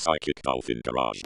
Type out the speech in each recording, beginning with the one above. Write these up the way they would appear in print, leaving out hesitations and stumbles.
Psychic Dolphin Garage.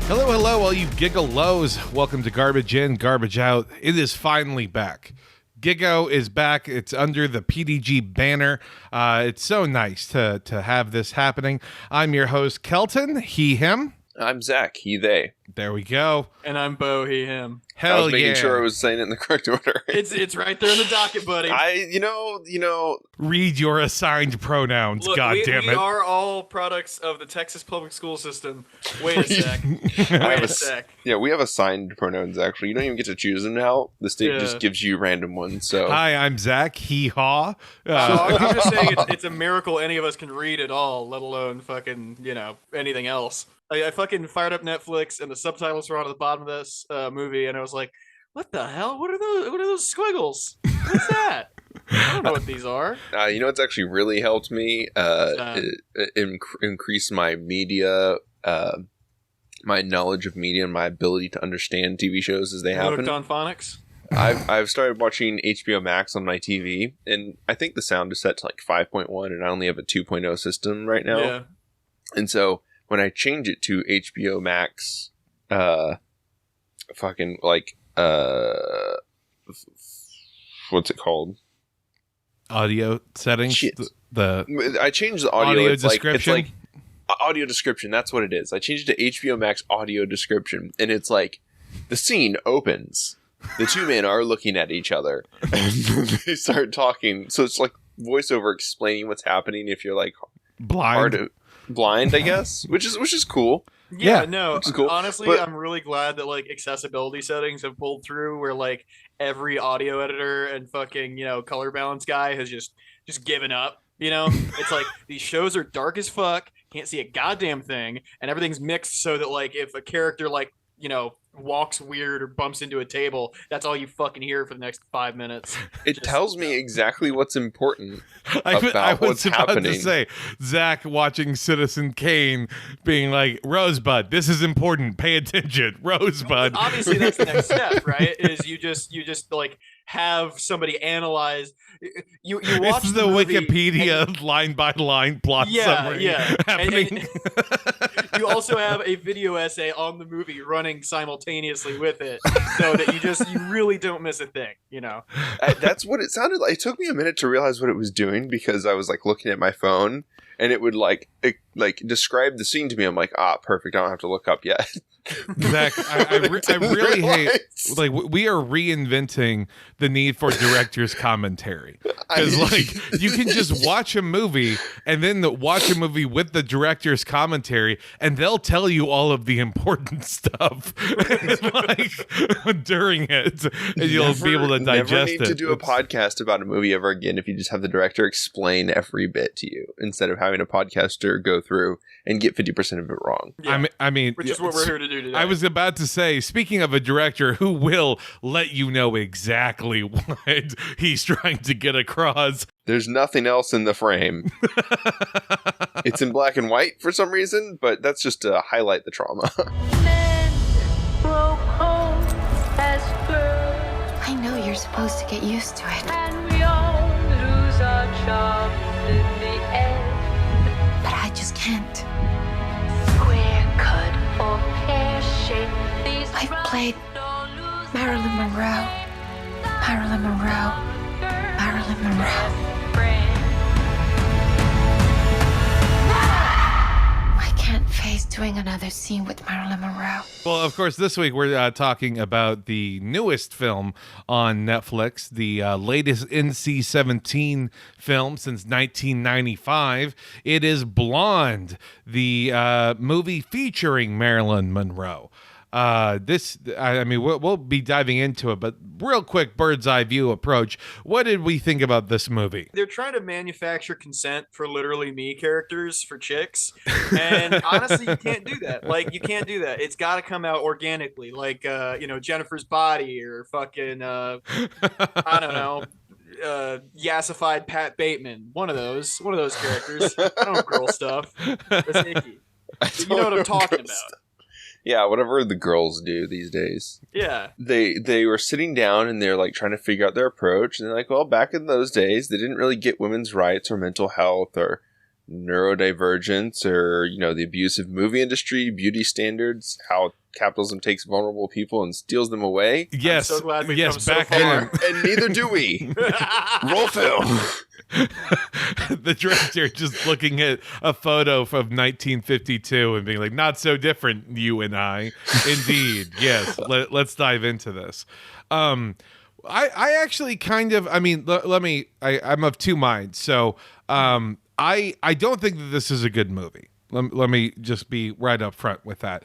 Hello, hello, all you gigolos. Welcome to Garbage In, Garbage Out. It is finally back. GIGO is back. It's under the PDG banner. It's so nice to have this happening. I'm your host, Kelton, he, him. I'm Zach, he, they. There we go. And I'm Bo, he, him. Hell I was making yeah. sure I was saying it in the correct order. It's right there in the docket, buddy. You know. Read your assigned pronouns, Look, God damn it. We are all products of the Texas public school system. Wait a sec. Wait a sec. Yeah, we have assigned pronouns, actually. You don't even get to choose them now. The state just gives you random ones, so. Hi, I'm Zach, he, haw. I'm just saying it's a miracle any of us can read at all, let alone fucking, anything else. I fucking fired up Netflix and the subtitles were on at the bottom of this movie, and I was like, what the hell? What are those squiggles? What's that? I don't know what these are. It's actually really helped me increase my media, my knowledge of media and my ability to understand TV shows as they happen. Hooked on phonics? I've started watching HBO Max on my TV, and I think the sound is set to like 5.1, and I only have a 2.0 system right now. Yeah. And so when I change it to HBO Max, what's it called? Audio settings. Shit. I changed the audio. description. It's like audio description. That's what it is. I changed it to HBO Max audio description, and it's like the scene opens. The two men are looking at each other, and they start talking. So it's like voiceover explaining what's happening if you're like blind, I guess, which is cool. Yeah, no, cool. Honestly, But I'm really glad that like accessibility settings have pulled through where like every audio editor and fucking, color balance guy has just given up. It's like these shows are dark as fuck, can't see a goddamn thing, and everything's mixed so that like if a character like, walks weird or bumps into a table, that's all you fucking hear for the next 5 minutes. It tells me exactly what's important I about was what's about happening. to say, Zach watching Citizen Kane being like, Rosebud, this is important. Pay attention. Rosebud. Obviously, that's the next step, right? Is you just like have somebody analyze. You watch it's the movie Wikipedia line by line plot summary happening. And you also have a video essay on the movie running simultaneously with it, so that you really don't miss a thing. That's what it sounded like. It took me a minute to realize what it was doing because I was like looking at my phone and it would like describe the scene to me. I'm like, perfect. I don't have to look up yet. Zach, I really hate, like, we are reinventing the need for director's commentary. Because, like, you can just watch a movie and then watch a movie with the director's commentary, and they'll tell you all of the important stuff, like, during it, and you'll be able to digest it. Never need to do a podcast about a movie ever again if you just have the director explain every bit to you, instead of having a podcaster go through and get 50% of it wrong. Yeah. I mean, which is what we're here to do today. I was about to say, speaking of a director who will let you know exactly what he's trying to get across. There's nothing else in the frame. It's in black and white for some reason, but that's just to highlight the trauma. I know you're supposed to get used to it. And we all lose our charms in the end. But I just can't. Square cut or pear shape. I've played Marilyn Monroe. Marilyn Monroe. Marilyn Monroe. I can't face doing another scene with Marilyn Monroe. Well, of course, this week we're talking about the newest film on Netflix, the latest NC-17 film since 1995. It is Blonde, the movie featuring Marilyn Monroe. We'll be diving into it, but real quick, bird's eye view approach. What did we think about this movie? They're trying to manufacture consent for literally me characters for chicks, and honestly, you can't do that. Like, you can't do that. It's got to come out organically, like Jennifer's Body or fucking I don't know. Yassified Pat Bateman, one of those characters. I don't know girl stuff. That's icky. You know what I'm talking about. Yeah, whatever the girls do these days. Yeah. They were sitting down and they're like trying to figure out their approach. And they're like, well, back in those days, they didn't really get women's rights or mental health or neurodivergence or, you know, the abusive movie industry, beauty standards, how capitalism takes vulnerable people and steals them away. Yes. I'm so glad we've yes, come so back far. then. And neither do we. Roll film. The director just looking at a photo from 1952 and being like, not so different, you and I. Indeed. Yes. Let's dive into this. I actually kind of, I mean, I'm of two minds. So, I don't think that this is a good movie. Let me just be right up front with that.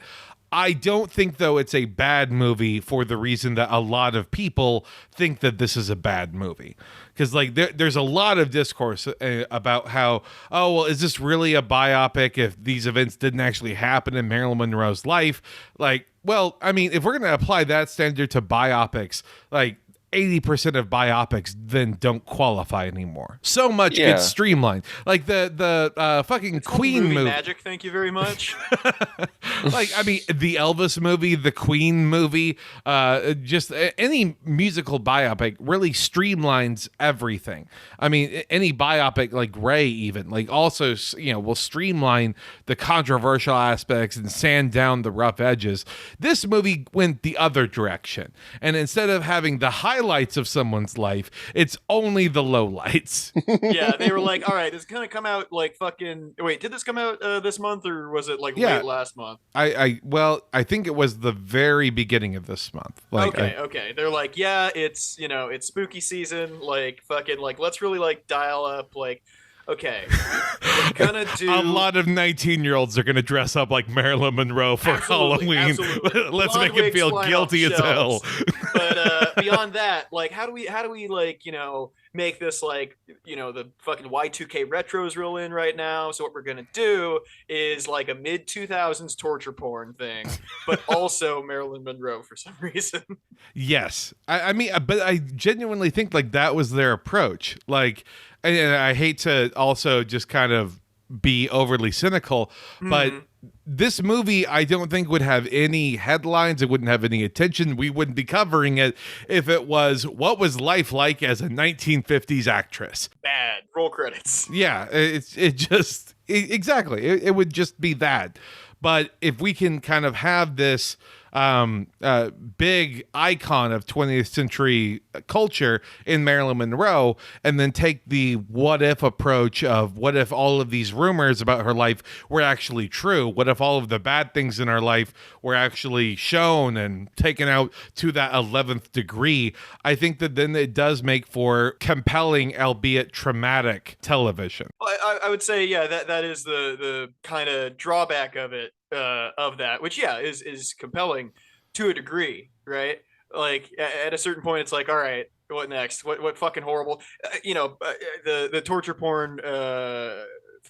I don't think, though, it's a bad movie for the reason that a lot of people think that this is a bad movie. Because, like, there's a lot of discourse about how, oh, well, is this really a biopic if these events didn't actually happen in Marilyn Monroe's life? Like, well, I mean, if we're going to apply that standard to biopics, like, 80% of biopics then don't qualify anymore. So much gets streamlined. Like the fucking Queen movie. Magic, thank you very much. Like, I mean, the Elvis movie, the Queen movie, just any musical biopic really streamlines everything. I mean, any biopic like Ray even, like also, you know, will streamline the controversial aspects and sand down the rough edges. This movie went the other direction. And instead of having the highlights of someone's life, it's only the lowlights. Yeah, they were like, all right, it's gonna come out like fucking wait, did this come out this month or was it like late last month? I think it was the very beginning of this month. Like, okay. They're like, yeah, it's, you know, it's spooky season, like fucking like let's really like dial up like okay, we're gonna do a lot of 19-year-olds are gonna dress up like Marilyn Monroe for Halloween. Absolutely. Let's make them feel guilty as hell. But beyond that, like, how do we like, you know, make this like, you know, the fucking Y2K retros real in right now? So what we're gonna do is like a mid 2000s torture porn thing, but also Marilyn Monroe for some reason. Yes, I mean, but I genuinely think like that was their approach. Like, and I hate to also just kind of be overly cynical, but this movie I don't think would have any headlines. It wouldn't have any attention. We wouldn't be covering it if it was what was life like as a 1950s actress. Bad. Roll credits. Yeah, exactly. It would just be that. But if we can kind of have this big icon of 20th century culture in Marilyn Monroe, and then take the what if approach of what if all of these rumors about her life were actually true? What if all of the bad things in her life were actually shown and taken out to that 11th degree? I think that then it does make for compelling, albeit traumatic television. I would say, yeah, that is the kind of drawback of it, of that, which is compelling to a degree, right? Like at a certain point, it's like, all right, what next? What fucking horrible, the torture porn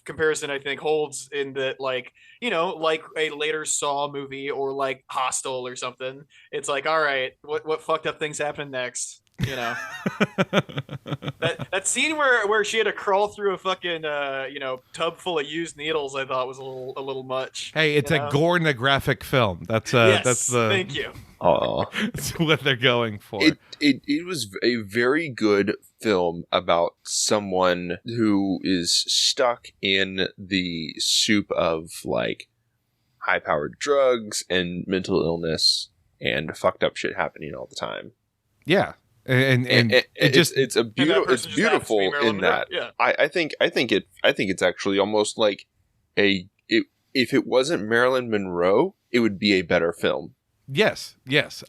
comparison I think holds in that, like, you know, like a later Saw movie or like Hostel or something. It's like, all right, what fucked up things happen next? You know, that scene where she had to crawl through a fucking tub full of used needles, I thought was a little much. Hey, it's a gornographic film. That's the thank you. That's what they're going for. It was a very good film about someone who is stuck in the soup of like high-powered drugs and mental illness and fucked up shit happening all the time. Yeah. And it's beautiful in that. Yeah. I think it's actually almost like if it wasn't Marilyn Monroe, it would be a better film. Yes,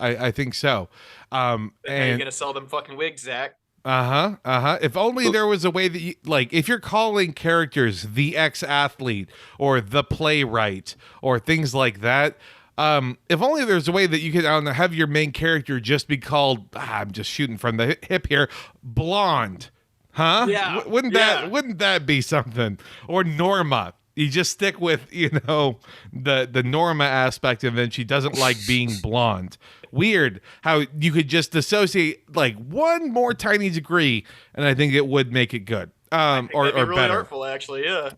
I think so. And you're gonna sell them fucking wigs, Zach. If only there was a way that you, like, if you're calling characters the ex-athlete or the playwright or things like that. If only there's a way that you could have your main character just be called, I'm just shooting from the hip here, blonde, huh? Yeah. Wouldn't that be something? Or Norma. You just stick with, the Norma aspect, and then she doesn't like being blonde. Weird how you could just dissociate like one more tiny degree, and I think it would make it good. That'd be or really better. artful, actually. Yeah.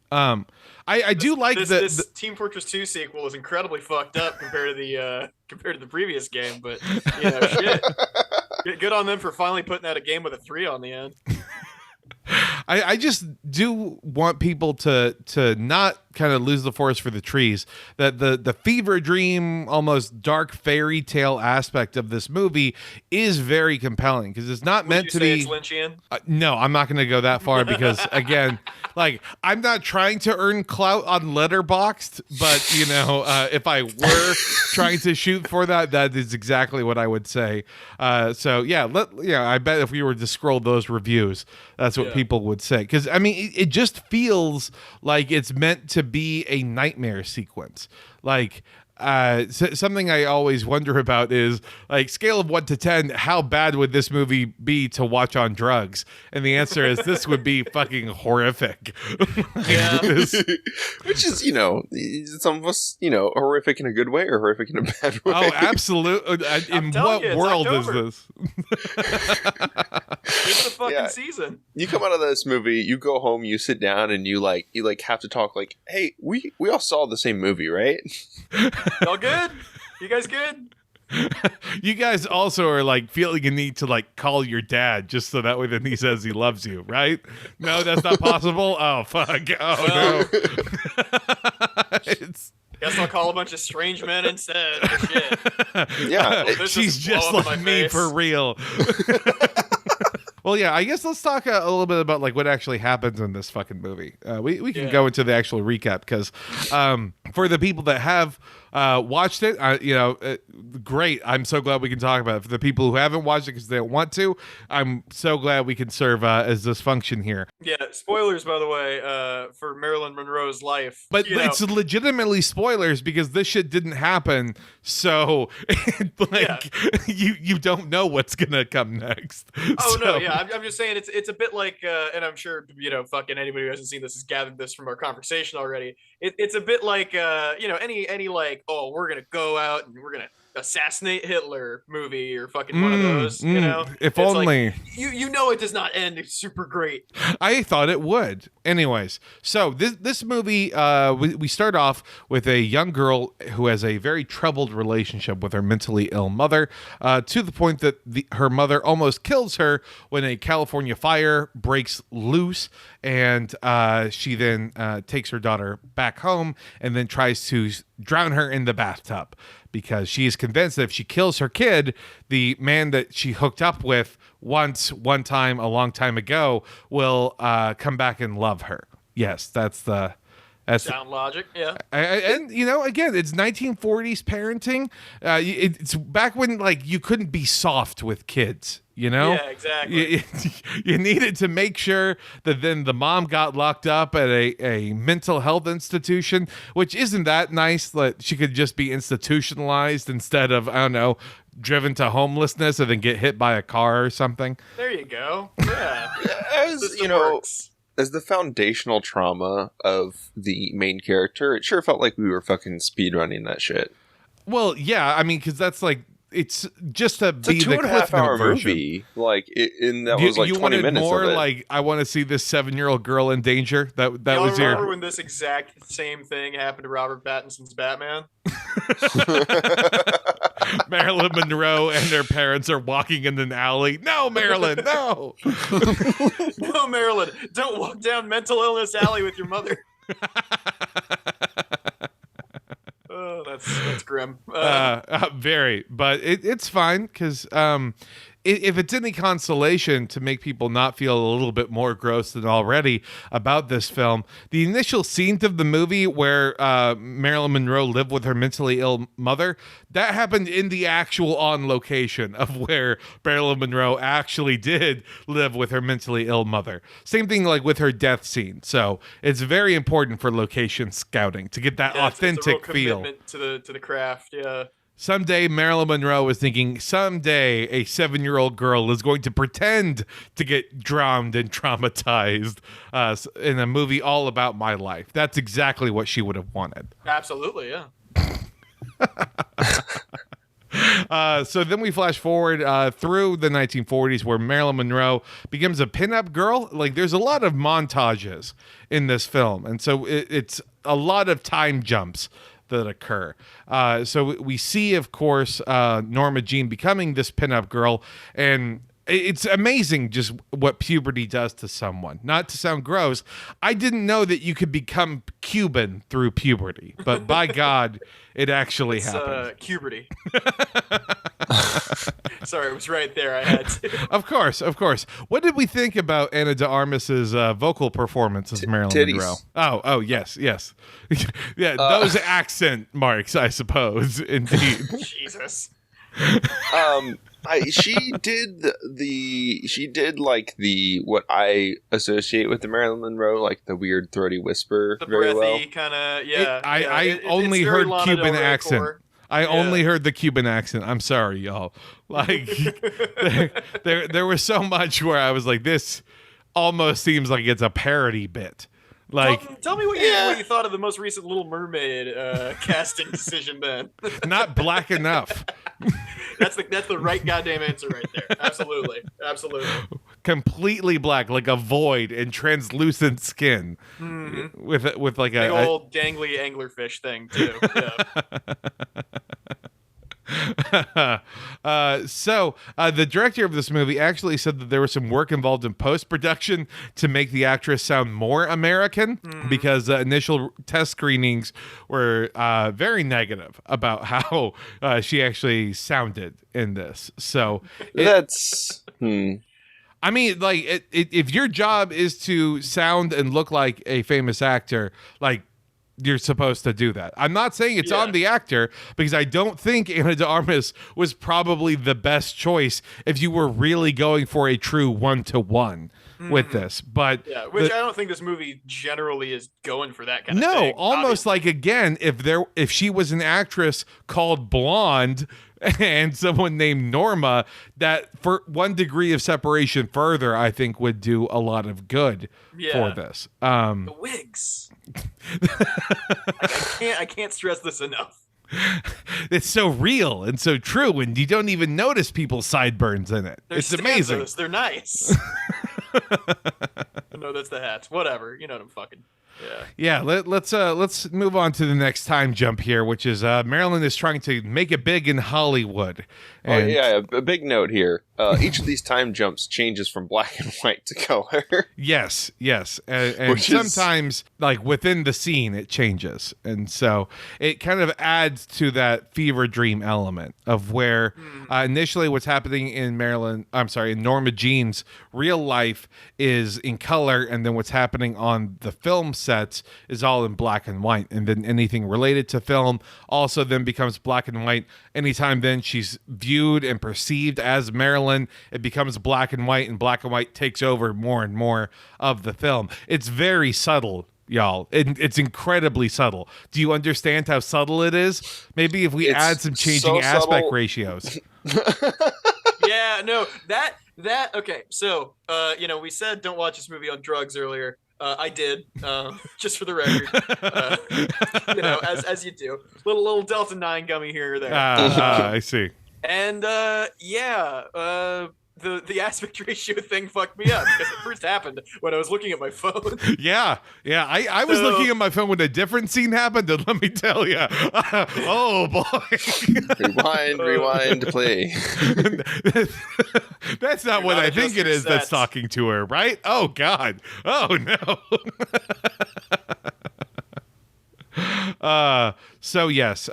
I do like this Team Fortress 2 sequel is incredibly fucked up compared to the previous game, but shit. Good on them for finally putting out a game with a 3 on the end. I just do want people to not kind of lose the forest for the trees. That the fever dream, almost dark fairy tale aspect of this movie is very compelling because it's not meant to be. It's Lynchian? No, I'm not going to go that far because again, like I'm not trying to earn clout on Letterboxd, but if I were trying to shoot for that is exactly what I would say. So yeah, I bet if we were to scroll those reviews, that's what people would say. Because I mean, it just feels like it's meant to be a nightmare sequence. Like something I always wonder about is like scale of 1 to 10, how bad would this movie be to watch on drugs? And the answer is this would be fucking horrific. Yeah. Which is, some of us, horrific in a good way or horrific in a bad way. Oh, absolutely. In what world is this? It's the fucking season. You come out of this movie, you go home, you sit down, and you have to talk like, hey, we all saw the same movie, right? Y'all good? You guys good? You guys also are like feeling a need to like call your dad just so that way then he says he loves you, right? No, that's not possible. Oh fuck! Oh no! Guess I'll call a bunch of strange men instead. Shit. Yeah, she's just like me for real. Well, yeah, I guess let's talk a little bit about like what actually happens in this fucking movie. We can go into the actual recap because for the people that have watched it, great. I'm so glad we can talk about it. For the people who haven't watched it because they don't want to, I'm so glad we can serve as this function here. Yeah, spoilers, by the way, for Marilyn Monroe's life. But it's legitimately spoilers because this shit didn't happen. So, you don't know what's gonna come next. Oh no, yeah, I'm just saying it's a bit like, and I'm sure fucking anybody who hasn't seen this has gathered this from our conversation already. It's a bit like any like, oh, we're gonna go out and we're gonna assassinate Hitler movie or fucking one of those. If it's only like, it does not end super great. I thought it would. Anyways, so this movie, we start off with a young girl who has a very troubled relationship with her mentally ill mother, to the point that her mother almost kills her when a California fire breaks loose, and she then takes her daughter back home and then tries to drown her in the bathtub because she is convinced that if she kills her kid, the man that she hooked up with one time a long time ago will come back and love her. Yes, that's sound logic. Yeah. And again, it's 1940s parenting. It's back when like you couldn't be soft with kids. Yeah, exactly. You needed to make sure that then the mom got locked up at a mental health institution, which isn't that nice. That she could just be institutionalized instead of, I don't know, driven to homelessness and then get hit by a car or something. There you go. Yeah. As as the foundational trauma of the main character, it sure felt like we were fucking speedrunning that shit. Well, yeah, I mean, because that's like, it's just to be the 2.5 hour version. movie. Like, that was like 20 minutes more of it. like, I want to see this 7-year-old girl in danger. That was your. Remember when this exact same thing happened to Robert Pattinson's Batman? Marilyn Monroe and her parents are walking in an alley. No, Marilyn, no. No, Marilyn, don't walk down mental illness alley with your mother. Oh, that's grim. Very, but it's fine because if it's any consolation to make people not feel a little bit more gross than already about this film, the initial scenes of the movie where Marilyn Monroe lived with her mentally ill mother, that happened in the actual on location of where Marilyn Monroe actually did live with her mentally ill mother. Same thing like with her death scene. So it's very important for location scouting to get that authentic it's a real feel commitment to the craft. Yeah. Someday Marilyn Monroe was thinking, someday a 7-year-old girl is going to pretend to get drowned and traumatized in a movie all about my life. That's exactly what she would have wanted. Absolutely, yeah. So then we flash forward through the 1940s where Marilyn Monroe becomes a pinup girl. Like there's a lot of montages in this film. And so it's a lot of time jumps that occur. So we see, of course, Norma Jean becoming this pinup girl, and it's amazing just what puberty does to someone. Not to sound gross, I didn't know that you could become Cuban through puberty, but by God, it actually happened. Puberty. Sorry, it was right there. I had to. Of course. What did we think about Ana de Armas's vocal performance as Marilyn titties. Monroe? Oh, yes. Yeah, those accent marks, I suppose, indeed. Jesus. She did like the what I associate with the Marilyn Monroe, like the weird throaty whisper, The very well. breathy kind of, yeah. I only it's very heard Lana Cuban Del Rey accent. core. I Yeah. only heard the Cuban accent. I'm sorry, y'all. Like there was so much where I was like, this almost seems like it's a parody bit. Like Tell me what you thought of the most recent Little Mermaid casting decision, Ben. not black enough. That's the right goddamn answer right there. Absolutely. Completely black, like a void and translucent skin. With like Big a old dangly anglerfish thing too. Yeah. So the director of this movie actually said that there was some work involved in post-production to make the actress sound more American because initial test screenings were very negative about how she actually sounded in this. So That's I mean, like, if your job is to sound and look like a famous actor, like, you're supposed to do that. I'm not saying it's on the actor, because I don't think Ana de Armas was probably the best choice if you were really going for a true one-to-one with this. But Yeah, which I don't think this movie generally is going for that kind of thing. no, almost like, again, if she was an actress called Blonde and someone named Norma, that for one degree of separation further, I think would do a lot of good for this. The wigs. I can't stress this enough. It's so real and so true, and you don't even notice people's sideburns in it. They're It's amazing. stanzas. They're nice. No, that's the hats. Whatever. You know what I'm fucking. Yeah, let's move on to the next time jump here, which is Marilyn is trying to make it big in Hollywood. And a big note here. Each of these time jumps changes from black and white to color. Yes, and sometimes like within the scene it changes, and so it kind of adds to that fever dream element of where initially what's happening in Norma Jean's real life is in color, and then what's happening on the film sets is all in black and white, and then anything related to film also then becomes black and white. Anytime then she's viewed and perceived as Marilyn, it becomes black and white takes over more and more of the film. It's very subtle, y'all. It's incredibly subtle. Do you understand how subtle it is? Maybe if we add some changing aspect ratios. Yeah, no, that okay. So, we said don't watch this movie on drugs earlier. I did, just for the record. As you do, little Delta 9 gummy here or there. I see. And the aspect ratio thing fucked me up because it first happened when I was looking at my phone. Yeah. I was looking at my phone when a different scene happened, and let me tell you, oh boy. Rewind, play. That's not what I think it is that's talking to her, right? Oh God. Oh no. So yes,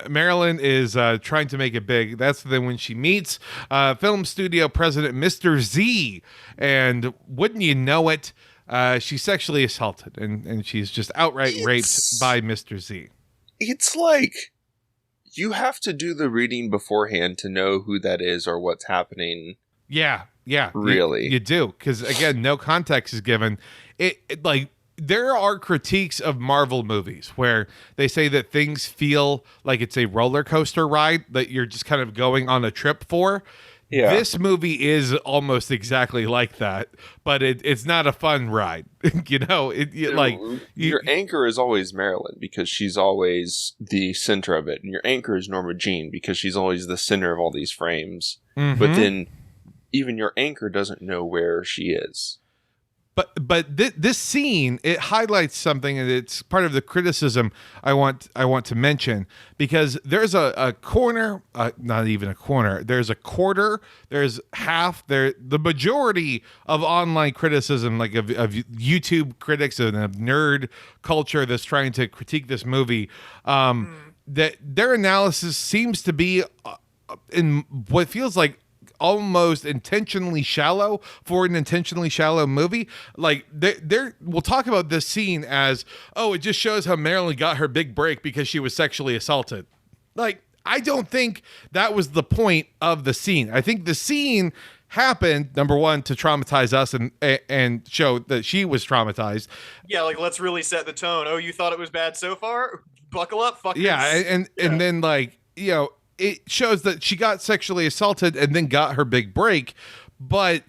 Marilyn is trying to make it big. That's then when she meets film studio president Mr. Z, and wouldn't you know it, she's sexually assaulted, and she's just outright raped by Mr. Z. It's like you have to do the reading beforehand to know who that is or what's happening. Yeah, really, you do, because again, no context is given. It like. There are critiques of Marvel movies where they say that things feel like it's a roller coaster ride that you're just kind of going on a trip for. Yeah. This movie is almost exactly like that, but it's not a fun ride. Your anchor is always Marilyn because she's always the center of it, and your anchor is Norma Jean because she's always the center of all these frames. Mhm. But then even your anchor doesn't know where she is. But this scene, it highlights something, and it's part of the criticism I want to mention, because there's a corner, not even a corner. There's a quarter. There's half. The majority of online criticism, like of YouTube critics and of nerd culture that's trying to critique this movie, that their analysis seems to be in what feels like almost intentionally shallow for an intentionally shallow movie. Like we'll talk about this scene as, oh, it just shows how Marilyn got her big break because she was sexually assaulted. Like, I don't think that was the point of the scene. I think the scene happened, number one, to traumatize us and show that she was traumatized. Yeah, like, let's really set the tone. Oh, you thought it was bad so far? Buckle up, fuckers. Yeah, and then, like, you know, it shows that she got sexually assaulted and then got her big break, but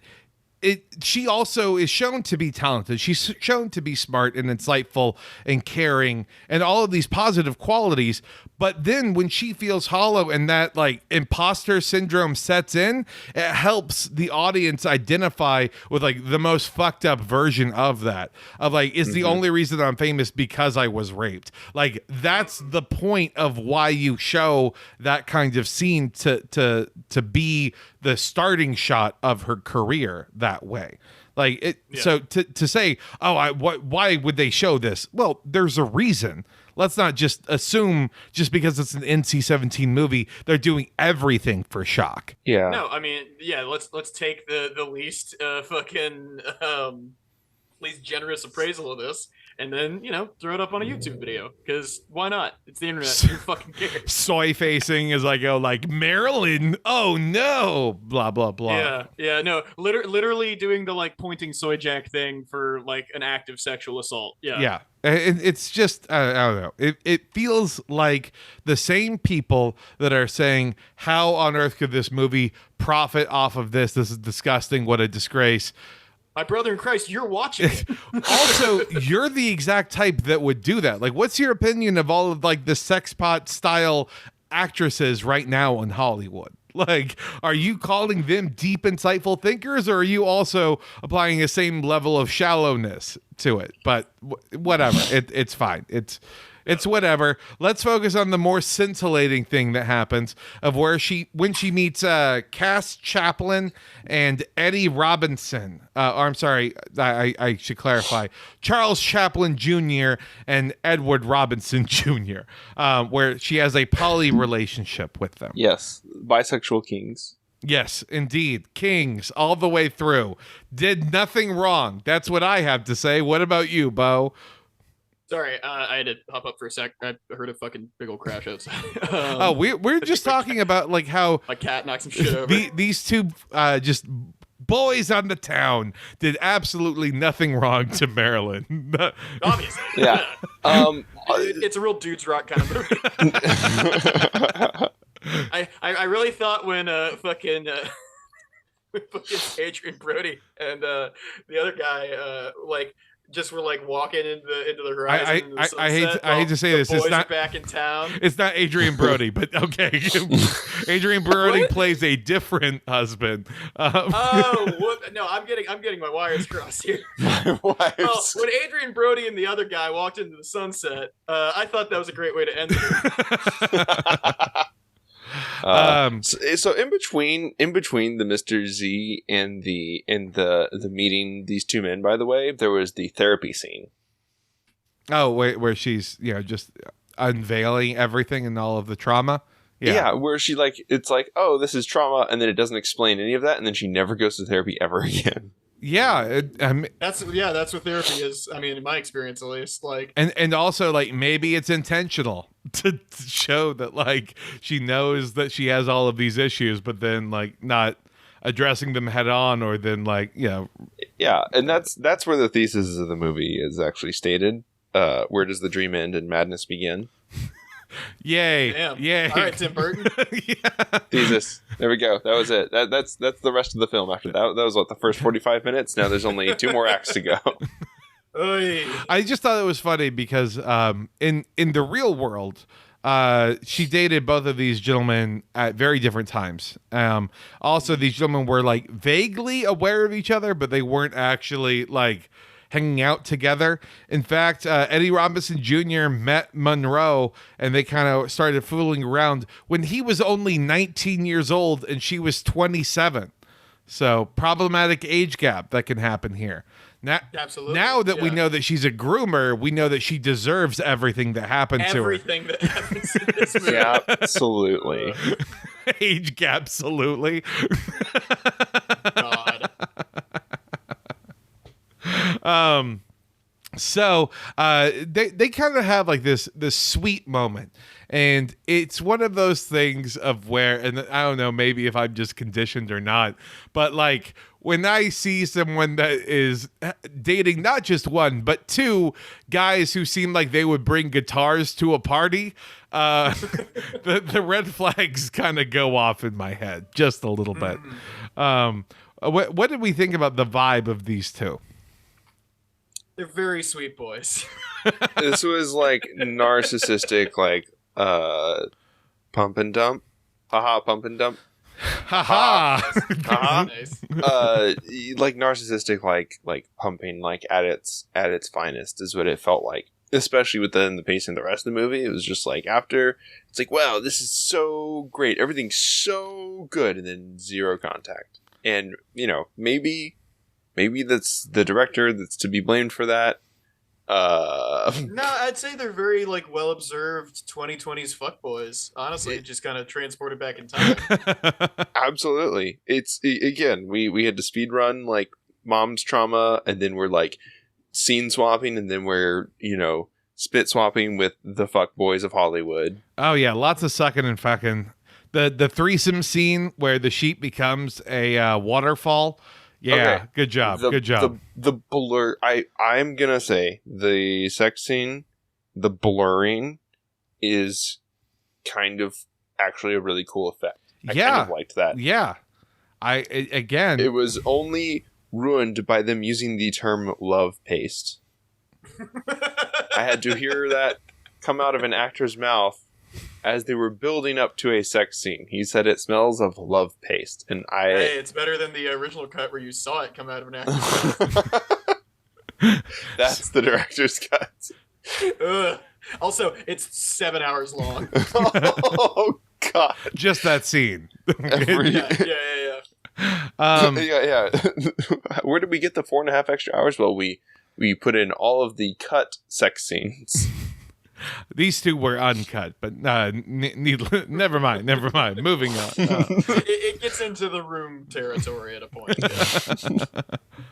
she also is shown to be talented. She's shown to be smart and insightful and caring and all of these positive qualities. But then when she feels hollow and that like imposter syndrome sets in, it helps the audience identify with like the most fucked up version of that. Of like, is the only reason I'm famous because I was raped. Like, that's the point of why you show that kind of scene to be the starting shot of her career that way. Like it. Yeah. So to say, oh, why would they show this? Well, there's a reason. Let's not just assume just because it's an NC-17 movie, they're doing everything for shock. Yeah. No, I mean, yeah. Let's take the least least generous appraisal of this, and then throw it up on a YouTube video, because why not? It's the internet. Who fucking cares? Soy facing as I go like, Marilyn. Oh no, blah blah blah. Yeah. No, literally doing the like pointing soy jack thing for like an act of sexual assault. Yeah. It's just I don't know. It feels like the same people that are saying, how on earth could this movie profit off of this? This is disgusting. What a disgrace. My brother in Christ, you're watching it. Also, you're the exact type that would do that. Like, what's your opinion of all of like the sex pot style actresses right now in Hollywood? Like, are you calling them deep, insightful thinkers, or are you also applying the same level of shallowness to it? But whatever, it's fine. It's whatever. Let's focus on the more scintillating thing that happens of when she meets Cass Chaplin and Eddie Robinson. I'm sorry, I should clarify. Charles Chaplin Jr. and Edward Robinson Jr., where she has a poly relationship with them. Yes, bisexual kings. Yes, indeed. Kings all the way through. Did nothing wrong. That's what I have to say. What about you, Bo? Sorry, I had to hop up for a sec. I heard a fucking big old crash outside. We're just talking about like how my cat knocked some shit over. These two just boys on the town did absolutely nothing wrong to Marilyn. Obviously, yeah. It's a real dudes rock kind of movie. I really thought when fucking Adrian Brody and the other guy just were like walking into the horizon. I hate to say this. It's It's not back in town. It's not Adrian Brody, but okay. Adrian Brody plays a different husband. No, I'm getting my wires crossed here. When Adrian Brody and the other guy walked into the sunset, I thought that was a great way to end it. So in between the Mr. Z and the meeting these two men, by the way, there was the therapy scene. Oh, where she's just unveiling everything and all of the trauma. Yeah, where she it's like, oh, this is trauma, and then it doesn't explain any of that, and then she never goes to therapy ever again. Yeah, that's what therapy is. I mean, in my experience, at least. Like, and also like maybe it's intentional to show that like she knows that she has all of these issues, but then like not addressing them head on, or then yeah, and that's where the thesis of the movie is actually stated. Where does the dream end and madness begin? Yay! Damn. Yay! All right, Tim Burton. Yeah. Thesis. There we go. That was it. That's the rest of the film after that. That was what, the first 45 minutes? Now there's only 2 more acts to go. Oy. I just thought it was funny because in the real world, she dated both of these gentlemen at very different times. Also, these gentlemen were like vaguely aware of each other, but they weren't actually like hanging out together. In fact, Eddie Robinson Jr. met Monroe and they kind of started fooling around when he was only 19 years old and she was 27. So problematic age gap that can happen here. Absolutely. Now that we Yeah. know that she's a groomer, we know that she deserves everything that happened Everything that happens in this movie. Yeah, absolutely. to her. Age gap, absolutely. God. So they kind of have like this sweet moment, and it's one of those things of where, and I don't know, maybe if I'm just conditioned or not, but like when I see someone that is dating not just one but 2 guys who seem like they would bring guitars to a party, the red flags kind of go off in my head just a little bit. What did we think about the vibe of these 2? They're very sweet boys. This was like narcissistic, like pump and dump. Haha, pump and dump. Haha. Haha. Nice. Like narcissistic, like pumping, like at its finest is what it felt like. Especially within the pacing of the rest of the movie, it was just like after it's like, wow, this is so great, everything's so good, and then zero contact. And you know, maybe that's the director that's to be blamed for that. No, I'd say they're very like well observed 2020s fuckboys. Honestly, just kind of transported back in time. Absolutely. It's again, we had to speed run like mom's trauma, and then we're like scene swapping, and then we're, you know, spit swapping with the fuck boys of Hollywood. Oh yeah, lots of sucking and fucking. The threesome scene where the sheep becomes a waterfall. Yeah, Okay. good job. The, Good job. The blur. I'm gonna say the sex scene, the blurring, is kind of actually a really cool effect. I Yeah. kind of liked that. Yeah. Again. It was only ruined by them using the term love paste. I had to hear that come out of an actor's mouth as they were building up to a sex scene. He said it smells of love paste, and Hey, it's better than the original cut where you saw it come out of an actor's That's the director's cut. Ugh. Also, it's 7 hours long. Oh God! just that scene. Yeah. Yeah. Where did we get the 4.5 extra hours? Well, we put in all of the cut sex scenes. These 2 were uncut, but never mind. Moving on. It gets into the room territory at a point. Yeah.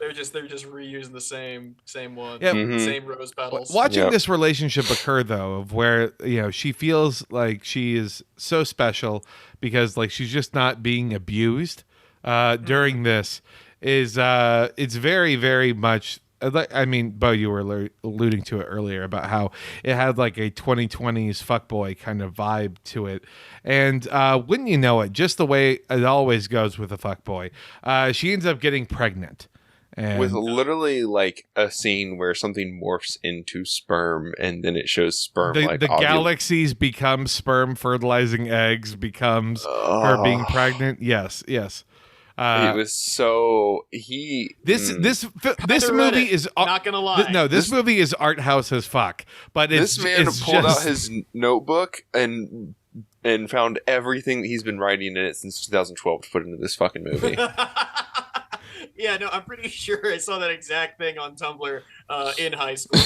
They're just reusing the same one, Yeah. same rose petals. Watching Yep. this relationship occur, though, of where, you know, she feels like she is so special because like she's just not being abused during this is it's very, very much. I mean, Bo, you were alluding to it earlier about how it had like a 2020s fuckboy kind of vibe to it. And wouldn't you know it, just the way it always goes with a fuckboy, she ends up getting pregnant. And With literally like a scene where something morphs into sperm, and then it shows sperm the like galaxies become sperm fertilizing eggs, becomes her being pregnant. Yes. it was so This Kinda read movie it, is not gonna lie. This movie is art house as fuck. But it's, this man it's pulled just, out his notebook and found everything that he's been writing in it since 2012 to put into this fucking movie. Yeah, no, I'm pretty sure I saw that exact thing on Tumblr in high school.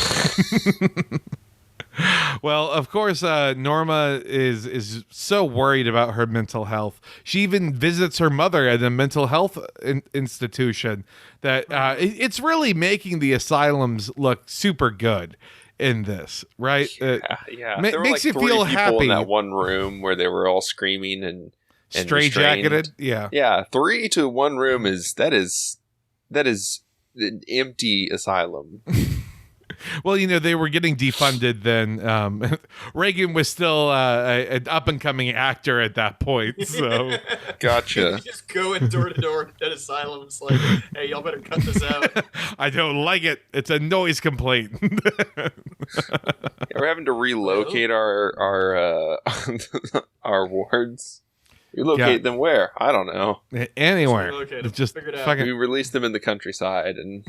Well, of course, Norma is so worried about her mental health. She even visits her mother at a mental health institution. That it's really making the asylums look super good in this, right? Yeah. There were makes like you 3 feel people happy. in that one room where they were all screaming and Straight-jacketed, restrained. yeah. Yeah, 3 to 1 room is an empty asylum. Well, they were getting defunded then. Reagan was still an up-and-coming actor at that point, so... Gotcha. Just going door to door at asylums like, hey, y'all better cut this out. I don't like it. It's a noise complaint. We're having to relocate our our wards. Relocate them where? I don't know. Anywhere. Just Just figure it out. fucking We release them in the countryside and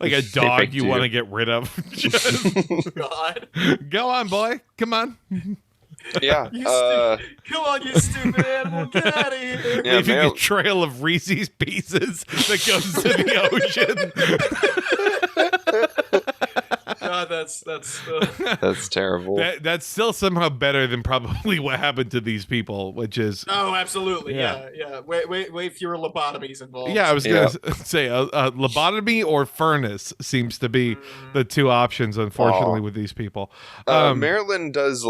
like a dog you want to get rid of. God. Go on, boy. Come on. yeah. Come on, you stupid animal. Get out of here. Yeah, Leaving a trail of Reese's Pieces that goes to the ocean. God, that's that's terrible. That's still somehow better than probably what happened to these people, which is... Oh, absolutely. Yeah. Yeah. Way fewer lobotomies involved. Yeah, I was going to say a lobotomy or furnace seems to be the two options, unfortunately, with these people. Marilyn does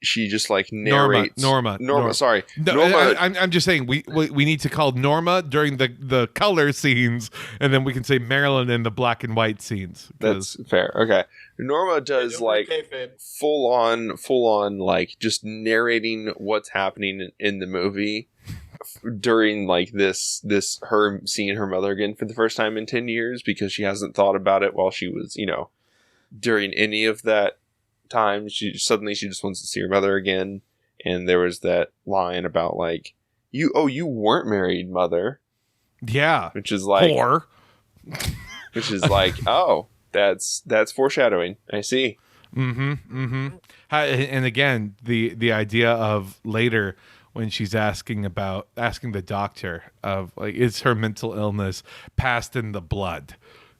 she just narrates Norma. Sorry, No, Norma. I'm just saying we need to call Norma during the color scenes, and then we can say Marilyn in the black and white scenes. That's fair. Okay, Norma does full on just narrating what's happening in the movie during this her seeing her mother again for the first time in 10 years because she hasn't thought about it while she was during any of that time. She just wants to see her mother again, and there was that line about you weren't married, mother. Yeah, which is whore. Which is oh, that's foreshadowing. I see. And again, the idea of later when she's asking the doctor of is her mental illness passed in the blood.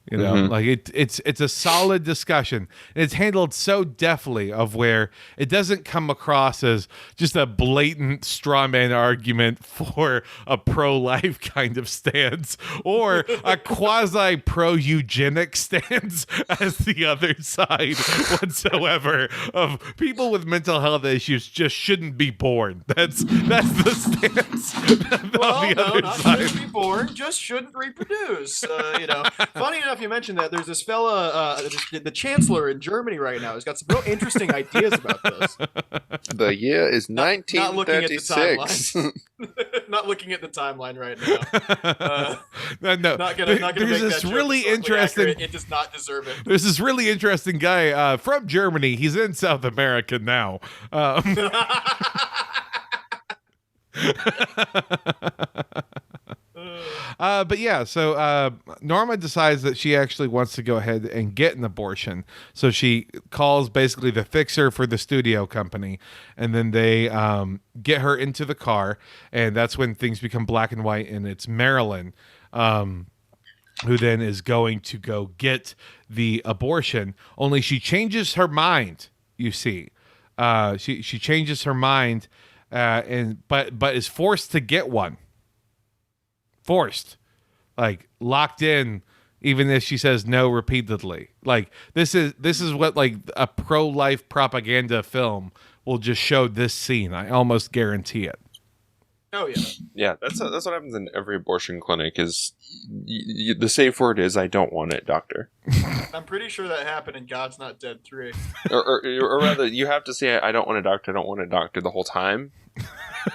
It's a solid discussion. And it's handled so deftly of where it doesn't come across as just a blatant straw man argument for a pro-life kind of stance or a quasi pro-eugenic stance as the other side whatsoever of people with mental health issues just shouldn't be born. That's the stance of the other side. Shouldn't be born, just shouldn't reproduce. Funny enough, you mentioned that there's this fella, the chancellor in Germany right now. He's got some real interesting ideas about this. The year is 1936. Not looking at the timeline right now. No. Not gonna There's make this that really joke interesting. accurate. It does not deserve it. There's this really interesting guy from Germany. He's in South America now. But yeah, so Norma decides that she actually wants to go ahead and get an abortion. So she calls basically the fixer for the studio company, and then they get her into the car, and that's when things become black and white, and it's Marilyn who then is going to go get the abortion, only she changes her mind, you see. She changes her mind, but is forced to get one. Forced, locked in, even if she says no repeatedly. This is what a pro-life propaganda film will just show this scene. I almost guarantee it. Oh yeah, yeah. That's what happens in every abortion clinic. Is the safe word is "I don't want it, doctor." I'm pretty sure that happened in God's Not Dead 3. or rather, you have to say "I don't want a doctor, I don't want a doctor" the whole time.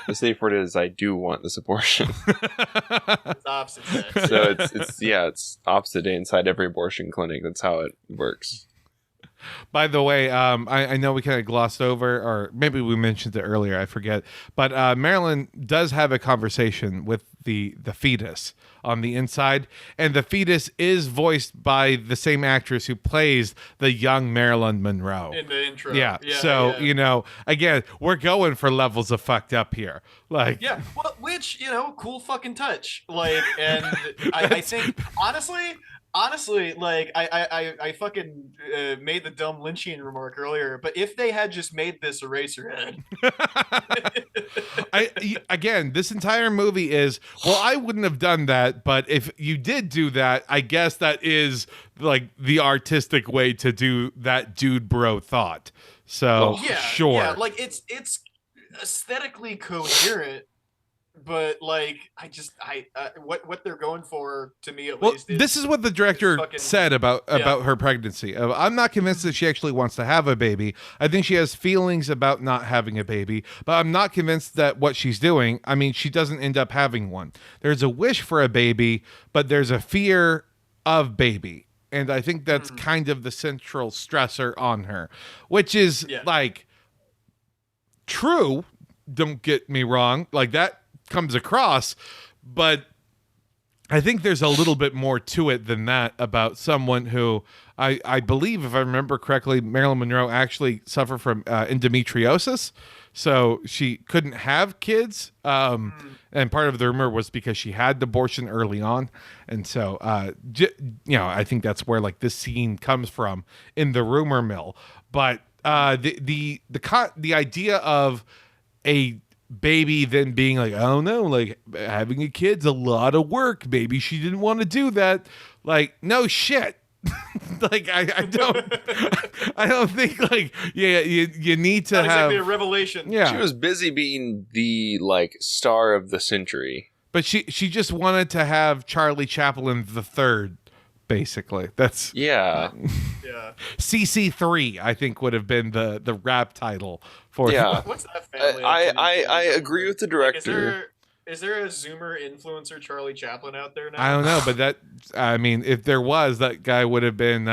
The safe word is "I do want this abortion." It's opposite sex. So it's opposite day inside every abortion clinic. That's how it works. By the way, I know we kind of glossed over, or maybe we mentioned it earlier, I forget, but Marilyn does have a conversation with the fetus on the inside, and the fetus is voiced by the same actress who plays the young Marilyn Monroe. In the intro. Yeah. So, again, we're going for levels of fucked up here. Yeah, well, which, cool fucking touch. And I think, honestly, I fucking made the dumb Lynchian remark earlier, but if they had just made this Eraserhead. Again, this entire movie is, I wouldn't have done that, but if you did do that, I guess that is the artistic way to do that dude bro thought. So, sure. Yeah, it's aesthetically coherent. but like I what they're going for, to me at Well, least, is this is what the director fucking- said about Yeah. her pregnancy. I'm not convinced that she actually wants to have a baby. I think she has feelings about not having a baby, but I'm not convinced that what she's doing, I mean, she doesn't end up having one. There's a wish for a baby, but there's a fear of baby. And I think that's kind of the central stressor on her, which is like true. Don't get me wrong. Like that comes across, but I think there's a little bit more to it than that about someone who I believe, if I remember correctly, Marilyn Monroe actually suffered from endometriosis. So she couldn't have kids. And part of the rumor was because she had the abortion early on. And so, I think that's where like this scene comes from in the rumor mill. But the idea of a baby then being like, oh no, like having a kid's a lot of work. Maybe she didn't want to do that. Like, no shit. Like I don't think like you need to not have exactly a revelation. Yeah. She was busy being the like star of the century. But she just wanted to have Charlie Chaplin the third, basically. That's Yeah. Yeah. CC3, I think would have been the rap title for Yeah. What's that family? I agree with the director. Is there a Zoomer influencer Charlie Chaplin out there now? I don't know, but I mean, if there was, that guy would have been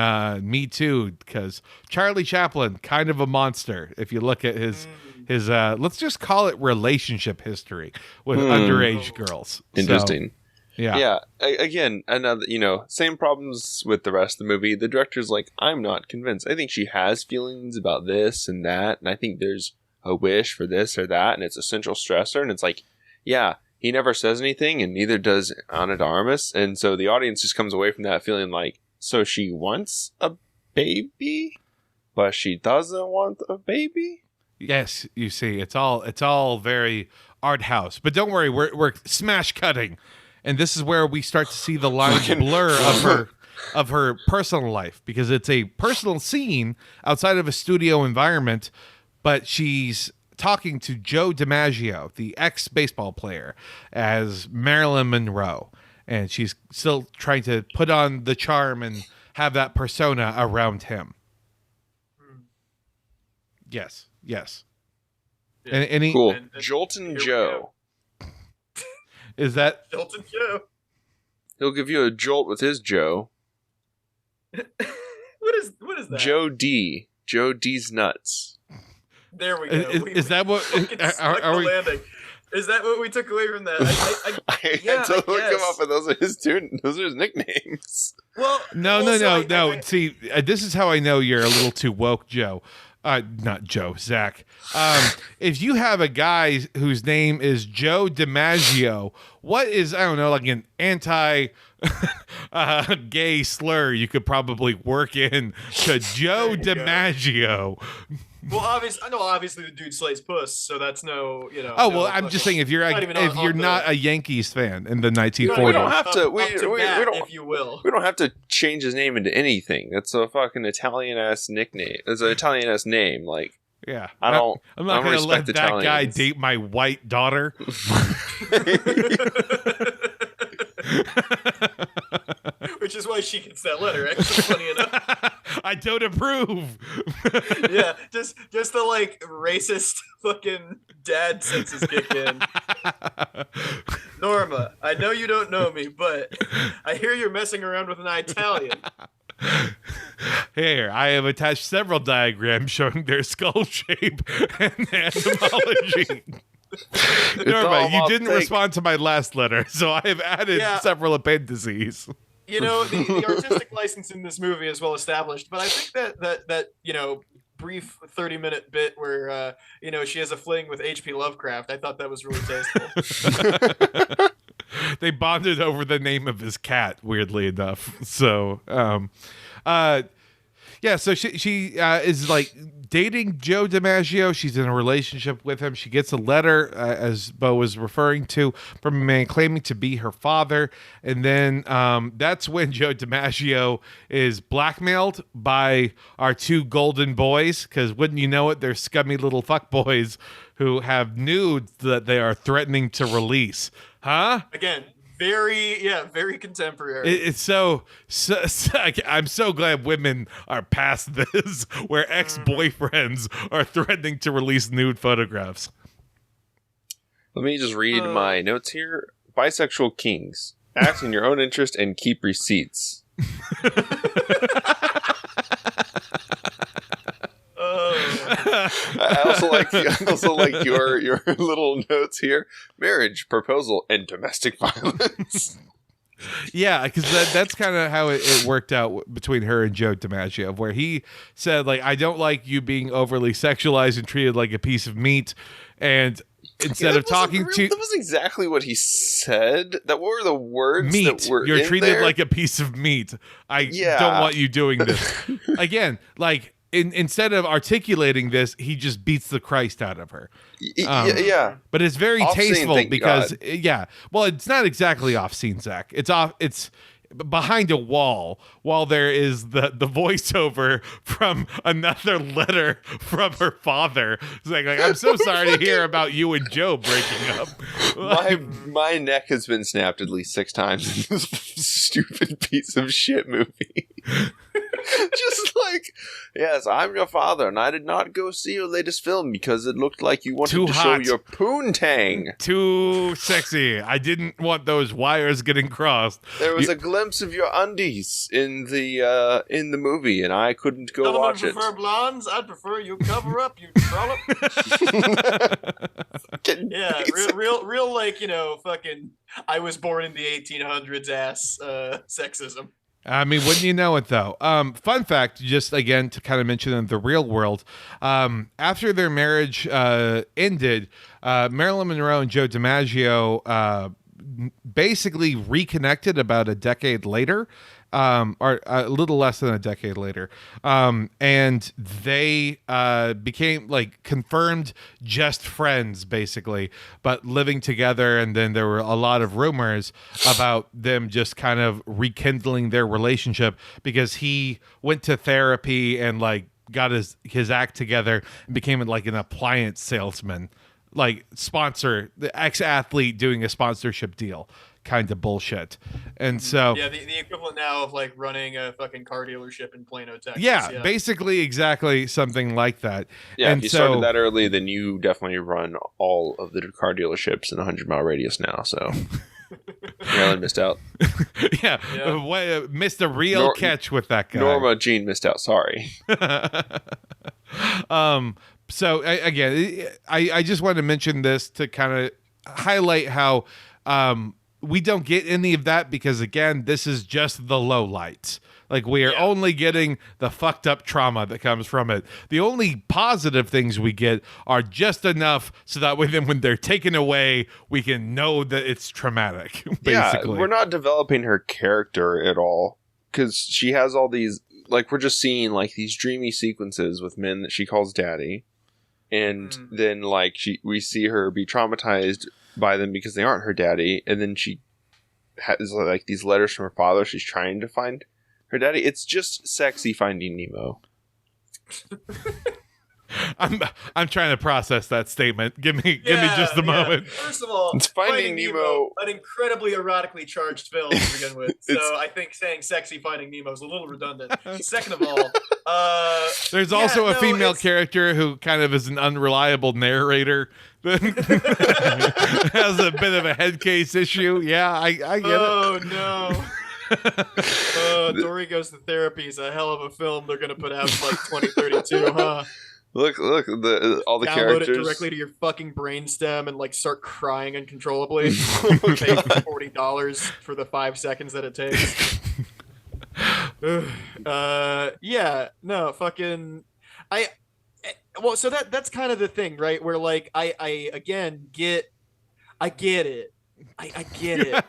Me Too, because Charlie Chaplin, kind of a monster. If you look at his let's just call it relationship history with underage girls. Interesting. So, yeah. Yeah. Again, another, same problems with the rest of the movie. The director's like, I'm not convinced. I think she has feelings about this and that, and I think there's a wish for this or that, and it's a central stressor, and it's like, yeah, he never says anything, and neither does Ana de Armas, and so the audience just comes away from that feeling like, so she wants a baby, but she doesn't want a baby? Yes, you see, it's all very art house. But don't worry, we're smash cutting. And this is where we start to see the lines blur of her personal life, because it's a personal scene outside of a studio environment, but she's talking to Joe DiMaggio, the ex-baseball player, as Marilyn Monroe. And she's still trying to put on the charm and have that persona around him. Yes. Yeah. Any Cool. And Jolton here we Joe. is that Kelton Joe. He'll give you a jolt with his Joe. What is that? Joe D. Joe D's nuts. There we go. is that what fucking are stuck the we landing. Is that what we took away from that? I had to look him up, and those are his nicknames. Well, No. See, this is how I know you're a little too woke, Joe. Not Joe, Zach. If you have a guy whose name is Joe DiMaggio, what is, I don't know, like an anti gay slur you could probably work in to Joe DiMaggio? Well, obviously the dude slays puss, so that's no, Oh, well, I'm just saying, if you're not a Yankees fan in the 1940s. We don't have to. We don't. if you will. We don't have to change his name into anything. That's a fucking Italian ass nickname. It's an Italian ass name. Like, Yeah. I'm not going to let respect that guy Italians. date my white daughter. Which is why she gets that letter, actually, funny enough. I don't approve. Yeah, just the like racist fucking dad senses kick in. Norma, I know you don't know me, but I hear you're messing around with an Italian. Here, I have attached several diagrams showing their skull shape and etymology. Norma, you didn't respond to my last letter, so I have added several appendices. The artistic license in this movie is well established, but I think that brief 30-minute bit where she has a fling with H.P. Lovecraft, I thought that was really tasteful. They bonded over the name of his cat, weirdly enough. So, Yeah, so she is like dating Joe DiMaggio. She's in a relationship with him. She gets a letter, as Bo was referring to, from a man claiming to be her father. And then that's when Joe DiMaggio is blackmailed by our two golden boys, because wouldn't you know it, they're scummy little fuck boys who have nudes that they are threatening to release. Huh? Again, very contemporary. It's so I'm so glad women are past this, where ex-boyfriends are threatening to release nude photographs. Let me just read my notes here. Bisexual kings. Act in your own interest and keep receipts. I also like your little notes here. Marriage, proposal, and domestic violence. Yeah, because that's kind of how it worked out between her and Joe DiMaggio, where he said, like, I don't like you being overly sexualized and treated like a piece of meat. And instead of talking to... That was exactly what he said. What were the words meat. that were You're in treated there? like a piece of meat. I don't want you doing this. Again, like... Instead of articulating this, he just beats the Christ out of her. Yeah. But it's very Off-scene, tasteful thank because, God. well, it's not exactly off scene, Zach. It's behind a wall while there is the voiceover from another letter from her father saying, like, I'm so sorry to hear about you and Joe breaking up. My neck has been snapped at least 6 times in this stupid piece of shit movie. Just like, yes, I'm your father, and I did not go see your latest film because it looked like you wanted to show your poontang. Too sexy. I didn't want those wires getting crossed. There was a glimpse of your undies in the movie, and I couldn't go watch it. Prefer blondes? I'd prefer you cover up, you trollop. Yeah, real, like, fucking, I was born in the 1800s ass sexism. I mean, wouldn't you know it, though? Fun fact, just again to kind of mention in the real world, after their marriage ended, Marilyn Monroe and Joe DiMaggio basically reconnected about a decade later, or a little less than a decade later, and they became like confirmed just friends, basically, but living together. And then there were a lot of rumors about them just kind of rekindling their relationship because he went to therapy and like got his act together and became like an appliance salesman, like the ex-athlete doing a sponsorship deal kind of bullshit. And so the equivalent now of like running a fucking car dealership in Plano, Texas. Yeah, basically exactly something like that. Yeah, and if you started that early, then you definitely run all of the car dealerships in a 100-mile radius now, so Marilyn missed out. Yeah. Missed a real catch with that guy. Norma Jean missed out, sorry. So again, I just wanted to mention this to kind of highlight how we don't get any of that because, again, this is just the low lights. Like, we are only getting the fucked up trauma that comes from it. The only positive things we get are just enough so that way then when they're taken away, we can know that it's traumatic, basically. Yeah, we're not developing her character at all because she has all these, like, we're just seeing, like, these dreamy sequences with men that she calls daddy. And then, like, we see her be traumatized by them because they aren't her daddy, and then she has like these letters from her father. She's trying to find her daddy. It's just sexy Finding Nemo. I'm trying to process that statement. Give me just a moment. First of all, it's Finding Nemo, an incredibly erotically charged film to begin with. So I think saying sexy Finding Nemo is a little redundant. Second of all, there's also a female character who kind of is an unreliable narrator that has a bit of a head case issue. Yeah, I get it. Oh no. Dory Goes to Therapy is a hell of a film they're going to put out in like 2032, huh? Look, all the Download characters. Download it directly to your fucking brainstem and like start crying uncontrollably. Pay $40 for the 5 seconds that it takes. So that's kind of the thing, right? Where like I again get it. I get it.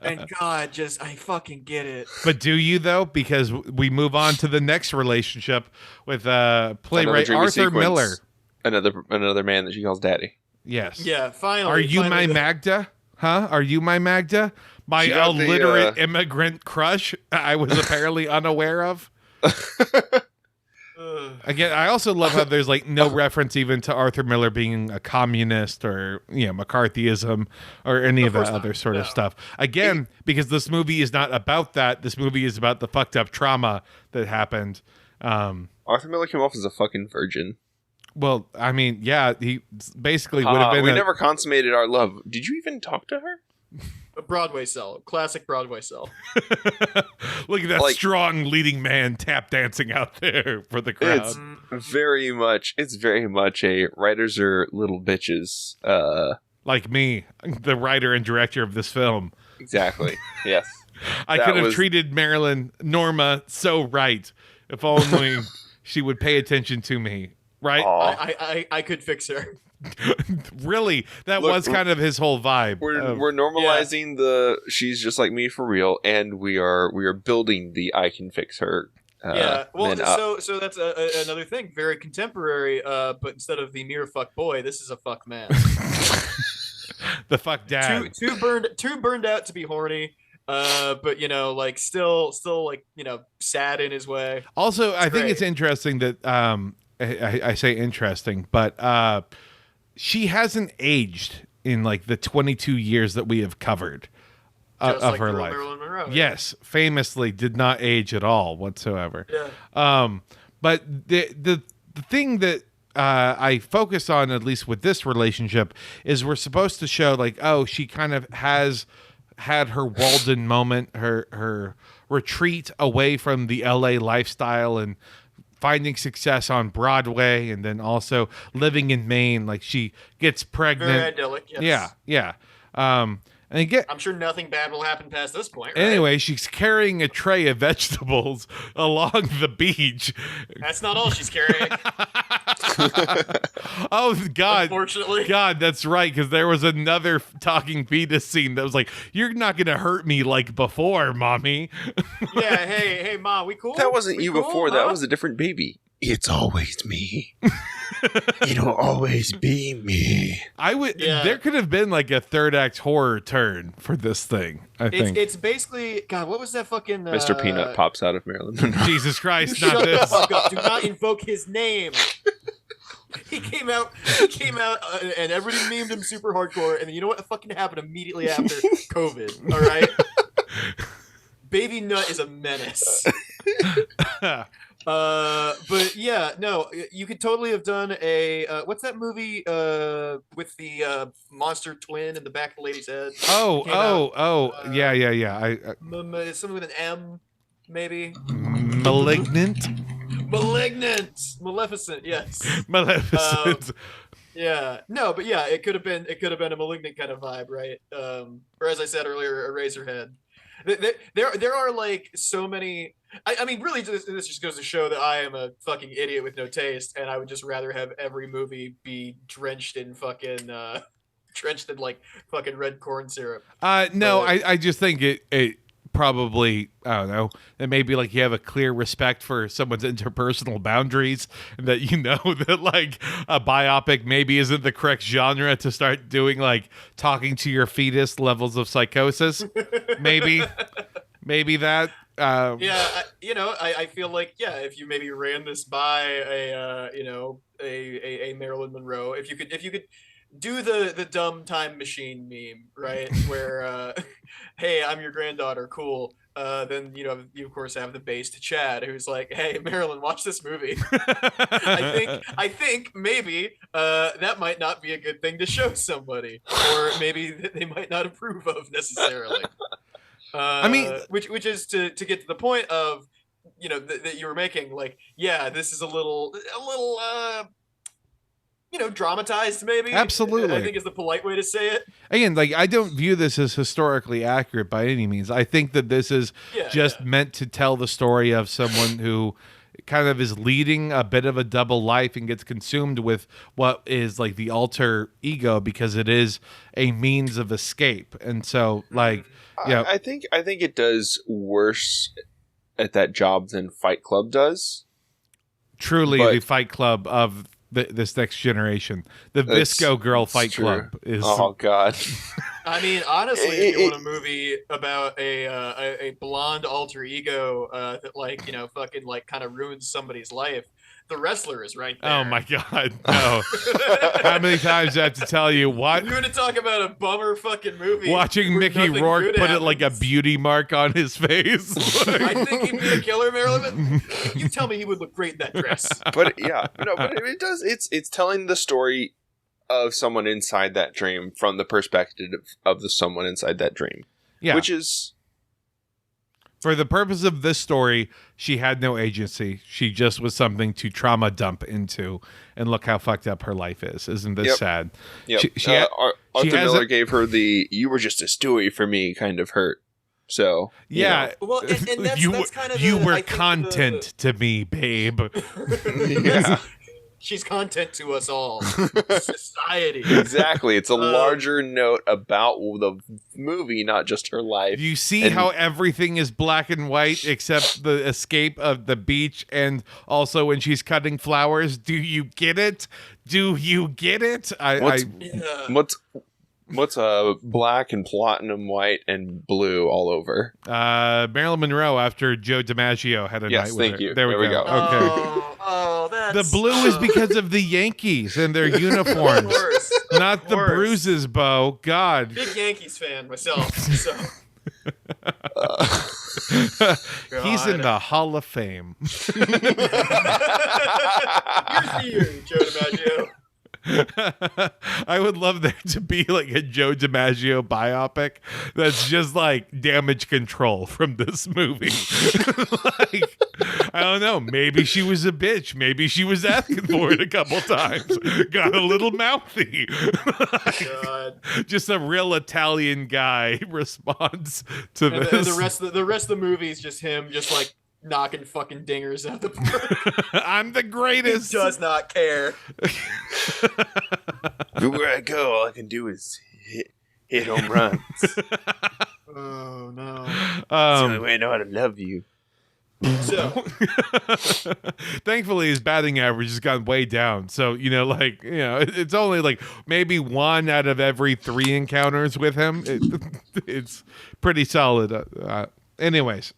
And God, I fucking get it. But do you though? Because we move on to the next relationship with Another playwright dreamy Arthur sequence. Miller. Another man that she calls daddy. Yes. Yeah, finally. Are you my finally. Magda? Huh? Are you my Magda? My She got the, illiterate immigrant crush I was apparently unaware of. Again, I also love how there's like no reference even to Arthur Miller being a communist or McCarthyism or any of that other sort of stuff. Again, because this movie is not about that. This movie is about the fucked up trauma that happened. Arthur Miller came off as a fucking virgin. Well, I mean, yeah, he basically would have been. We never consummated our love. Did you even talk to her? A Broadway sell. Classic Broadway sell. Look at that strong leading man tap dancing out there for the crowd. It's very much a writers are little bitches. Like me, the writer and director of this film. Exactly. Yes. I could have treated Norma so right if only she would pay attention to me. Right? I could fix her. Really? That was kind of his whole vibe. We're normalizing the she's just like me for real, and we are building the I can fix her. Well, so that's another thing, very contemporary. But instead of the mere fuck boy, this is a fuck man. The fuck dad. Too burned out to be horny. But like still like sad in his way. Also, I think it's interesting that I say interesting, but she hasn't aged in like the 22 years that we have covered of like her life. Marilyn Monroe, yes, famously did not age at all whatsoever. Yeah. But the thing that I focus on, at least with this relationship, is we're supposed to show like, oh, she kind of has had her Walden moment, her retreat away from the LA lifestyle and finding success on Broadway, and then also living in Maine. Like she gets pregnant. Very idyllic. Yes. Yeah. And again, I'm sure nothing bad will happen past this point. Right? Anyway, she's carrying a tray of vegetables along the beach. That's not all she's carrying. Oh God! Unfortunately, God, that's right. Because there was another talking fetus scene that was like, "You're not gonna hurt me like before, mommy." Yeah. Hey, mom, we cool? That wasn't we you cool, before. huh? That was a different baby. It's always me. It'll always be me. I would. Yeah. There could have been like a third act horror turn for this thing. I think It's basically God. What was that fucking? Mr. Peanut pops out of Maryland Monroe. Jesus Christ, Shut not the this. fuck up. Do not invoke his name. He came out, and everybody memed him super hardcore. And then you know what fucking happened immediately after COVID? All right, Baby Nut is a menace. But yeah, no, you could totally have done a what's that movie with the monster twin in the back of the lady's head? Yeah. It's something with an M, maybe. Malignant. Maleficent, yes. Maleficent. Yeah, no, but yeah, it could have been a Malignant kind of vibe, right? Or as I said earlier, Eraserhead. There are like so many. I mean, really, this just goes to show that I am a fucking idiot with no taste, and I would just rather have every movie be drenched in like fucking red corn syrup. No, I just think it probably, I don't know, that maybe like you have a clear respect for someone's interpersonal boundaries, and that you know that like a biopic maybe isn't the correct genre to start doing like talking to your fetus levels of psychosis. maybe that. I feel like if you maybe ran this by a Marilyn Monroe, if you could do the dumb time machine meme, right? Where, hey, I'm your granddaughter, cool. Then you of course have the bass to Chad, who's like, hey, Marilyn, watch this movie. I think maybe that might not be a good thing to show somebody, or maybe they might not approve of necessarily. I mean, which is to get to the point of that you were making, like, yeah, this is a little dramatized, maybe. Absolutely. I think is the polite way to say it. Again, like, I don't view this as historically accurate by any means. I think that this is meant to tell the story of someone who kind of is leading a bit of a double life and gets consumed with what is like the alter ego because it is a means of escape. And so like, yeah, I think it does worse at that job than Fight Club does. truly but- the Fight Club of this next generation. The That's- Visco Girl that's Fight true. Club is. Oh God. I mean, honestly, if you want a movie about a blonde alter ego that like fucking like kind of ruins somebody's life, The Wrestler is right there. Oh my God, no! How many times do I have to tell you what? You're gonna talk about a bummer fucking movie. Watching where Mickey nothing Rourke good put it like a happens. beauty mark on his face. I think he'd be a killer, Marilyn. You tell me he would look great in that dress. But yeah, but it does. It's telling the story of someone inside that dream from the perspective of the someone inside that dream. Yeah. Which is For the purpose of this story, she had no agency. She just was something to trauma dump into. And look how fucked up her life is. Isn't this Yep. sad? yeah. She had- Arthur has Miller a- gave her the "you were just a Stewie for me" kind of hurt. So you Yeah. Well, and that's, you that's kind of you the, were I think content to me, babe. know. Yeah, She's content to us all. Society. exactly. It's a larger note about the movie, not just her life. You see And- how everything is black and white except the escape of the beach and also when she's cutting flowers. Do you get it? Do you get it? Yeah. What's black and platinum white and blue all over? Marilyn Monroe after Joe DiMaggio had a Yes, night with thank her. you. There we go. Okay. Oh, that's The blue is because of the Yankees and their uniforms, worse. not the Worse. bruises, Bo. God. Big Yankees fan myself. So He's in the Hall of Fame. here's to you, Joe DiMaggio. I would love there to be like a Joe DiMaggio biopic that's just like damage control from this movie. Like, I don't know. Maybe she was a bitch. Maybe she was asking for it a couple times. Got a little mouthy. God. Just a real Italian guy responds to And this. the rest of the movie is just him, just like knocking fucking dingers out the park. I'm the He greatest. does not care. Everywhere I go, all I can do is hit home runs. Oh no. That's the only way I know how to love you. So Thankfully, his batting average has gone way down. So, it's only like maybe 1 out of every 3 encounters with him. It's pretty solid. Anyways,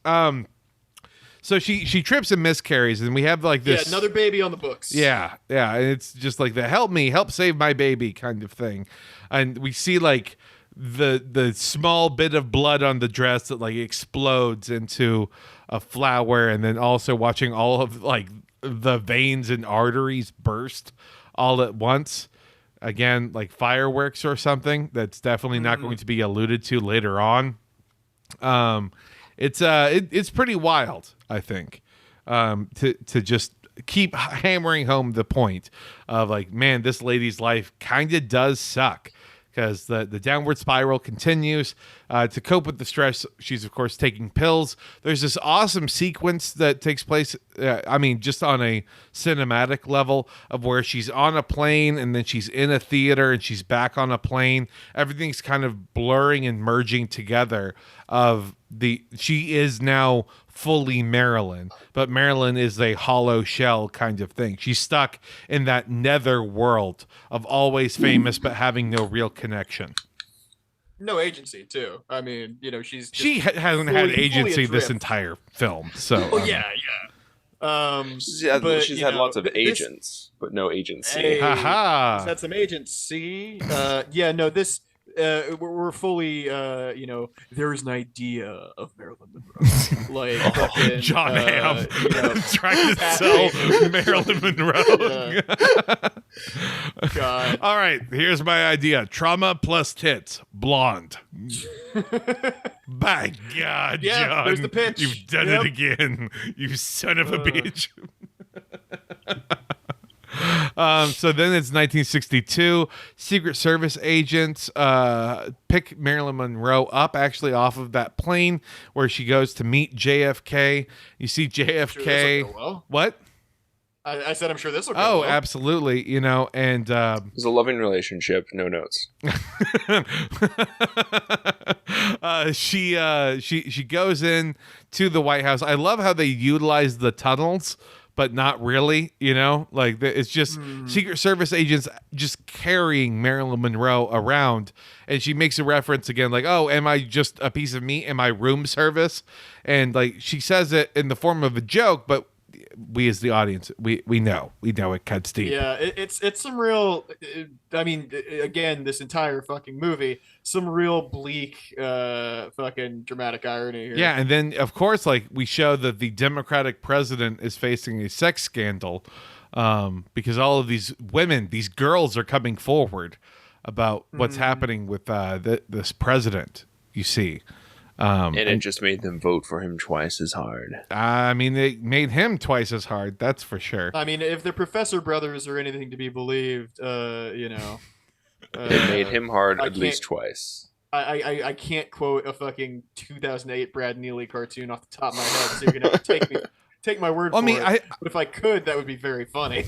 so she trips and miscarries, and we have like this. yeah, another baby on the books. Yeah, and it's just like the help save my baby kind of thing. And we see like the small bit of blood on the dress that like explodes into a flower, and then also watching all of like the veins and arteries burst all at once. Again, like fireworks or something that's definitely not going to be alluded to later on. It's pretty wild, I think, to just keep hammering home the point of like, man, this lady's life kind of does suck, because the downward spiral continues. To cope with the stress, she's of course taking pills. There's this awesome sequence that takes place, just on a cinematic level, of where she's on a plane and then she's in a theater and she's back on a plane. Everything's kind of blurring and merging together. She is now fully Marilyn, but Marilyn is a hollow shell kind of thing. She's stuck in that nether world of always famous but having no real connection. No agency too. I mean, she's She hasn't had agency this entire film, so Oh yeah. But, She's had lots of this- agents, but no agency. Hey, haha. That's some agency. This we're fully there's an idea of Marilyn Monroe, like fucking, John Hamm trying to Pathway. sell Marilyn Monroe. God. All right, here's my idea: trauma plus tits, blonde. By God, Yeah, John, there's the pitch. you've done Yep. it again, you son of a bitch. So then it's 1962. Secret Service agents pick Marilyn Monroe up actually off of that plane where she goes to meet JFK. You see JFK. Sure, this'll go well. What? I said I'm sure this will go Oh, well. absolutely. You know, and It's a loving relationship. No notes. She goes in to the White House. I love how they utilize the tunnels, but not really, you know, like it's just Secret Service agents just carrying Marilyn Monroe around. And she makes a reference again, like, oh, am I just a piece of meat? Am I room service? And like, she says it in the form of a joke, but we as the audience, we know it cuts deep. Yeah, it's some real. I mean, again, this entire fucking movie, some real bleak, fucking dramatic irony here. Yeah, and then of course, like we show that the Democratic president is facing a sex scandal, because all of these women, these girls, are coming forward about what's happening with this president. You see. And it just made them vote for him twice as hard. I mean, they made him twice as hard. That's for sure. I mean, if the Professor brothers are anything to be believed, you know, It made him hard I at least can't- twice. I can't quote a fucking 2008 Brad Neely cartoon off the top of my head, so you're gonna have to take my word for it. But if I could, that would be very funny.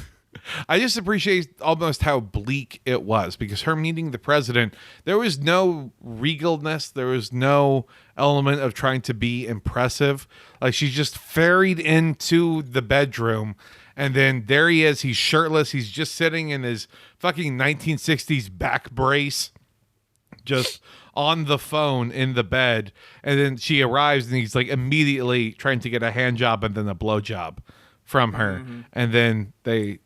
I just appreciate almost how bleak it was, because her meeting the president, there was no regalness. There was no element of trying to be impressive. Like, she just ferried into the bedroom, and then there he is. He's shirtless. He's just sitting in his fucking 1960s back brace, just on the phone in the bed. And then she arrives, and he's like immediately trying to get a hand job and then a blow job from her. And then they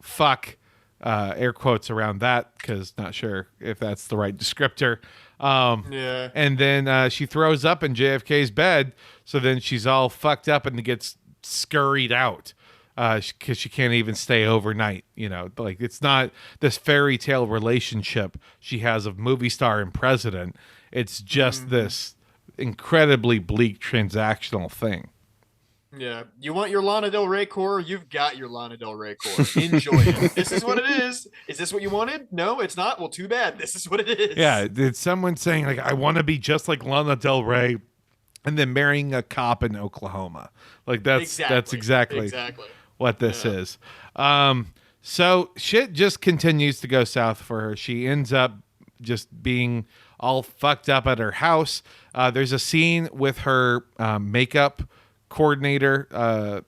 fuck, air quotes around that, because not sure if that's the right descriptor. Yeah. And then she throws up in JFK's bed, so then she's all fucked up and gets scurried out, because she can't even stay overnight. You know, like, it's not this fairy tale relationship she has of movie star and president. It's just this incredibly bleak transactional thing. Yeah, you want your Lana Del Rey core? You've got your Lana Del Rey core. Enjoy it. This is what it is. Is this what you wanted? No, it's not. Well, too bad. This is what it is. Yeah, it's someone saying, like, I want to be just like Lana Del Rey, and then marrying a cop in Oklahoma. Like, that's exactly what this is. So shit just continues to go south for her. She ends up just being all fucked up at her house. There's a scene with her makeup coordinator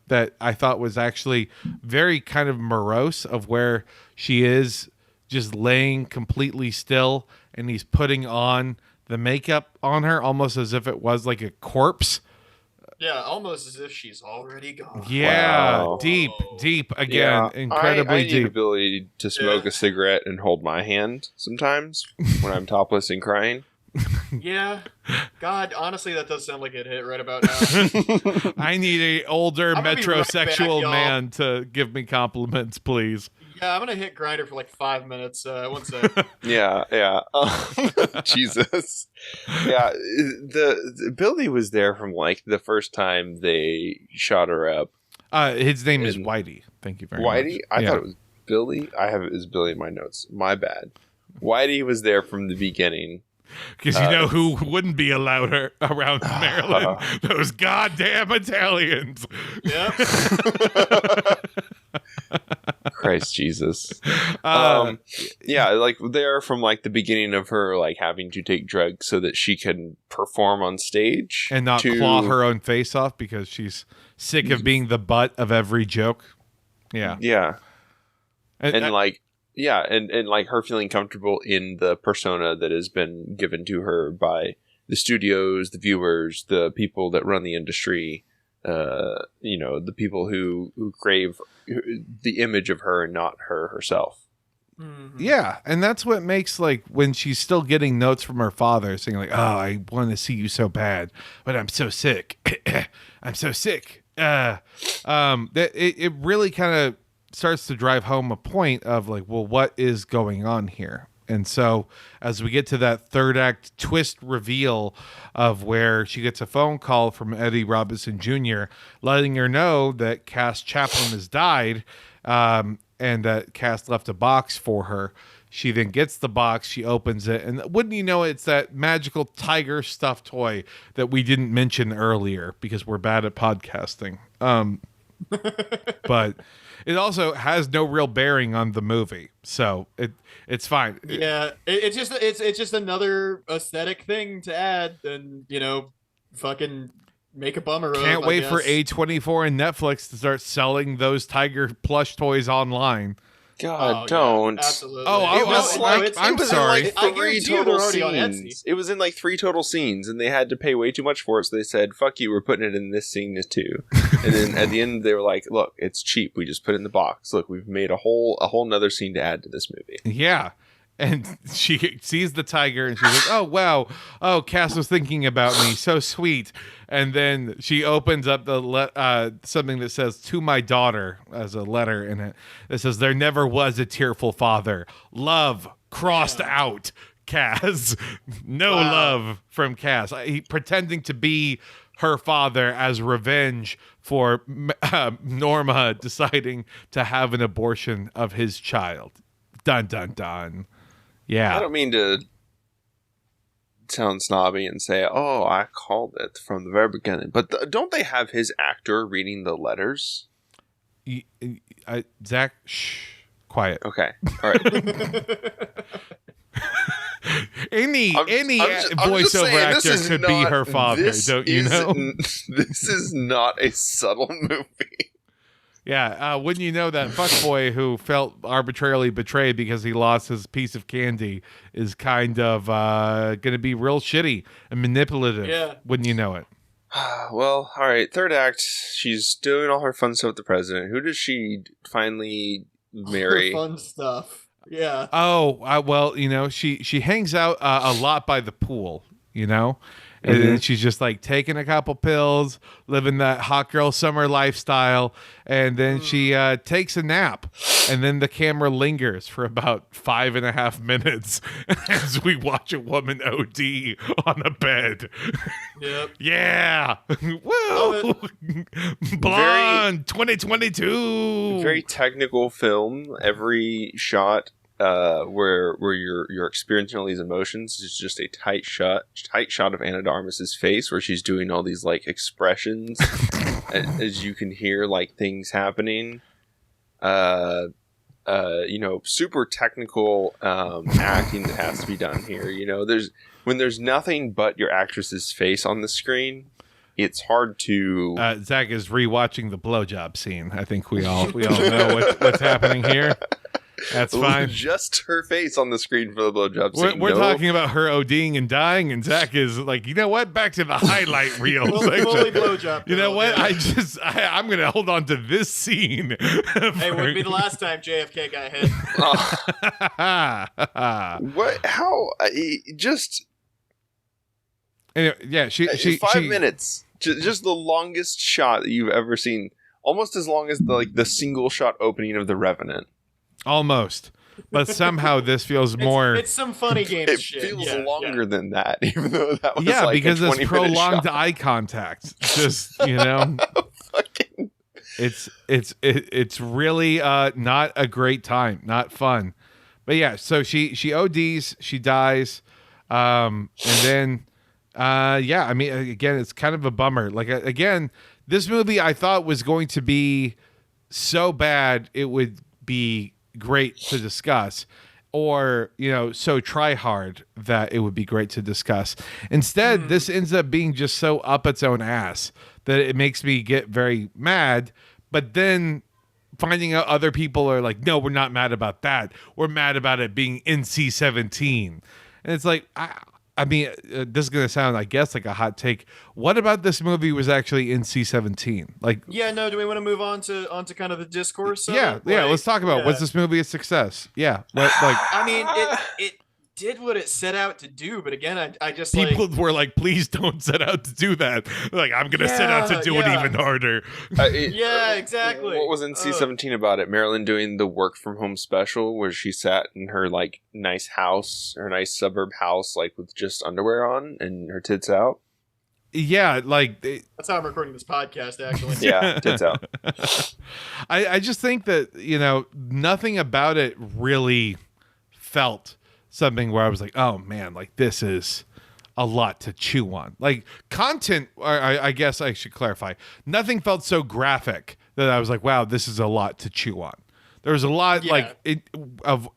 that I thought was actually very kind of morose, of where she is just laying completely still and he's putting on the makeup on her almost as if it was like a corpse. Yeah, almost as if she's already gone. Yeah, Wow. deep again, incredibly I need deep. ability to smoke a cigarette and hold my hand sometimes when I'm topless and crying. Yeah. God, honestly, that does sound like it hit right about now. I need a older I'm gonna be right back, metrosexual y'all. man to give me compliments, please. Yeah, I'm gonna hit Grinder for like 5 minutes. One sec. Yeah. Jesus. Yeah, the ability was there from like the first time they shot her up. His name is And- Whitey. Thank you very Whitey? much. I Yeah. thought it was Billy. I have it as Billy in my notes. My bad. Whitey was there from the beginning. Because you know who wouldn't be allowed around Maryland? Those goddamn Italians. Yep. Christ Jesus. Yeah, like they're from like the beginning of her like having to take drugs so that she can perform on stage And not claw her own face off because she's sick of being the butt of every joke. Yeah. Yeah. And like yeah, and like her feeling comfortable in the persona that has been given to her by the studios, the viewers, the people that run the industry, the people who crave the image of her and not her herself. yeah, and that's what makes, like, when she's still getting notes from her father saying, like, oh, I want to see you so bad, but I'm so sick. I'm so sick. That it really kind of starts to drive home a point of, like, well, what is going on here? And so as we get to that third act twist reveal of where she gets a phone call from Eddie Robinson Jr. letting her know that Cass Chaplin has died, and that Cass left a box for her. She then gets the box, she opens it, and wouldn't you know, it's that magical tiger stuffed toy that we didn't mention earlier because we're bad at podcasting. But it also has no real bearing on the movie, so it's fine. Yeah, it's just another aesthetic thing to add, and fucking make a bummer. Can't wait for A24 and Netflix to start selling those tiger plush toys online. God, don't. Yeah, absolutely. Oh, It was I'm sorry. In like three total scenes. It was in like 3 total scenes, and they had to pay way too much for it, so they said, fuck you, we're putting it in this scene too. And then at the end, they were like, look, it's cheap. We just put it in the box. Look, we've made a whole nother scene to add to this movie. Yeah. And she sees the tiger and she's like, oh, wow. Oh, Cass was thinking about me. So sweet. And then she opens up the something that says, to my daughter, as a letter in it. It says, there never was a tearful father. Love crossed out, Cass. No love from Cass. He pretending to be her father as revenge for Norma deciding to have an abortion of his child. Dun, dun, dun. Yeah. I don't mean to sound snobby and say, oh, I called it from the very beginning. But don't they have his actor reading the letters? Zach, shh. Quiet. Okay. All right. Any voiceover actor could be her father, don't you know? This is not a subtle movie. Yeah, wouldn't you know that fuckboy who felt arbitrarily betrayed because he lost his piece of candy is kind of going to be real shitty and manipulative. Yeah. Wouldn't you know it? Well, all right. Third act, she's doing all her fun stuff with the president. Who does she finally marry? Fun stuff. Yeah. Oh, well, she hangs out a lot by the pool, And then she's just like taking a couple pills, living that hot girl summer lifestyle. And then she takes a nap. And then the camera lingers for about 5.5 minutes as we watch a woman OD on a bed. Yep. Yeah. Woo. Blonde 2022. Very technical film. Every shot where you're experiencing all these emotions is just a tight shot of Ana de Armas's face where she's doing all these like expressions as you can hear like things happening. Super technical acting that has to be done here. When there's nothing but your actress's face on the screen, it's hard to. Zach is rewatching the blowjob scene. I think we all know what's happening here. That's fine. Just her face on the screen for the blowjob scene. We're talking about her ODing and dying, and Zach is like, you know what? Back to the highlight reel. Fully blowjob. You know what? Yeah. I'm going to hold on to this scene. Hey, wouldn't be the last time JFK got hit. What? How? Just. Anyway, yeah, she 5 minutes. Just the longest shot that you've ever seen. Almost as long as the single shot opening of The Revenant. Almost. But somehow this feels more. It's some funny games it shit. Feels longer than that, even though that was like because a it's prolonged shot. eye contact. Just Fucking. It's really not a great time, not fun. But yeah, so she ODs, she dies, and then again, it's kind of a bummer. Like again, this movie I thought was going to be so bad it would be great to discuss, or so try hard that it would be great to discuss. Instead, this ends up being just so up its own ass that it makes me get very mad. But then finding out other people are like, no, we're not mad about that, we're mad about it being NC-17, and it's like, I mean, this is going to sound, I guess, like a hot take. What about this movie was actually NC-17? Like, yeah, no. Do we want to move on to kind of the discourse? Yeah. Let's talk about was this movie a success? Yeah. I mean, it did what it set out to do, but again, I just people were like, please don't set out to do that. Like, I'm gonna set out to do it even harder. Yeah, exactly. What was NC-17 about it? Marilyn doing the work from home special where she sat in her like nice house, her nice suburb house, like with just underwear on and her tits out. Yeah, like That's how I'm recording this podcast, actually. Yeah, tits out. I just think that, nothing about it really felt something where I was like, oh man, like this is a lot to chew on. Like content, I guess I should clarify, nothing felt so graphic that I was like, wow, this is a lot to chew on. There was a lot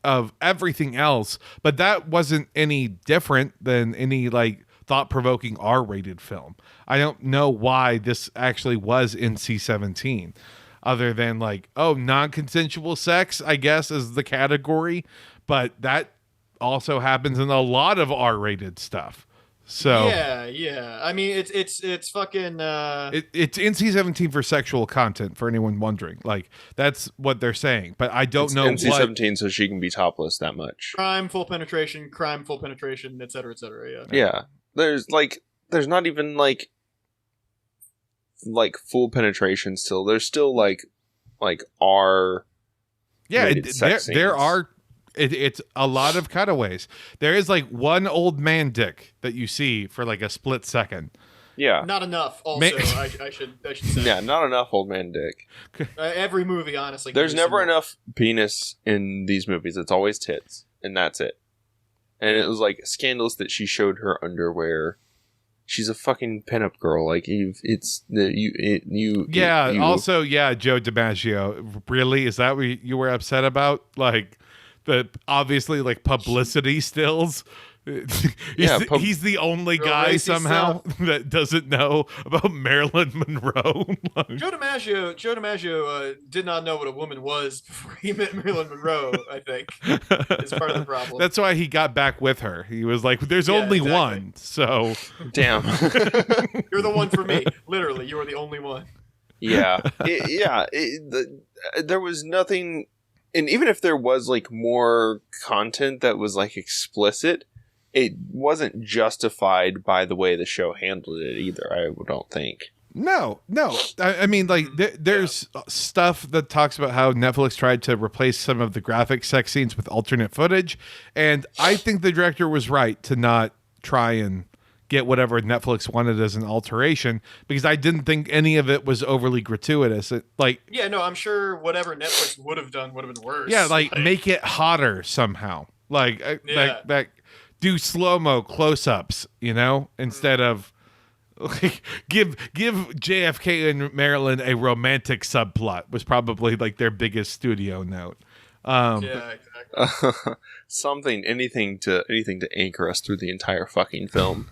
of everything else, but that wasn't any different than any like thought-provoking R-rated film. I don't know why this actually was NC-17, other than like, oh, non-consensual sex, I guess, is the category, but that also happens in a lot of R-rated stuff. So yeah. I mean, it's fucking. It's NC-17 for sexual content, for anyone wondering. Like that's what they're saying, but I don't know. NC-17, so she can be topless that much. Crime, full penetration, et cetera, Yeah. Yeah, there's not even like full penetration. Still, there's still like R. Yeah, there are. It's a lot of cutaways. There is like one old man dick that you see for like a split second. Yeah, not enough. Also, I should say. Yeah, not enough old man dick. Every movie, honestly. There's never enough penis in these movies. It's always tits, and that's it. And it was like scandalous that she showed her underwear. She's a fucking pinup girl. Like it's you. Yeah. You, also, yeah, Joe DiMaggio. Really, is that what you were upset about? Like the obviously like publicity stills. He's the only guy somehow that doesn't know about Marilyn Monroe. Joe DiMaggio did not know what a woman was before he met Marilyn Monroe, I think, is part of the problem. That's why he got back with her. He was like, there's only one, so... Damn. You're the one for me. Literally, you are the only one. Yeah. There was nothing... And even if there was like more content that was like explicit, it wasn't justified by the way the show handled it either, I don't think. No. I mean, like, there's stuff that talks about how Netflix tried to replace some of the graphic sex scenes with alternate footage, and I think the director was right to not try and get whatever Netflix wanted as an alteration, because I didn't think any of it was overly gratuitous. I'm sure whatever Netflix would have done would have been worse. Yeah, like make it hotter somehow. Like do slow-mo close-ups, instead of like give JFK and Marilyn a romantic subplot was probably like their biggest studio note. Yeah, exactly. Anything to anchor us through the entire fucking film.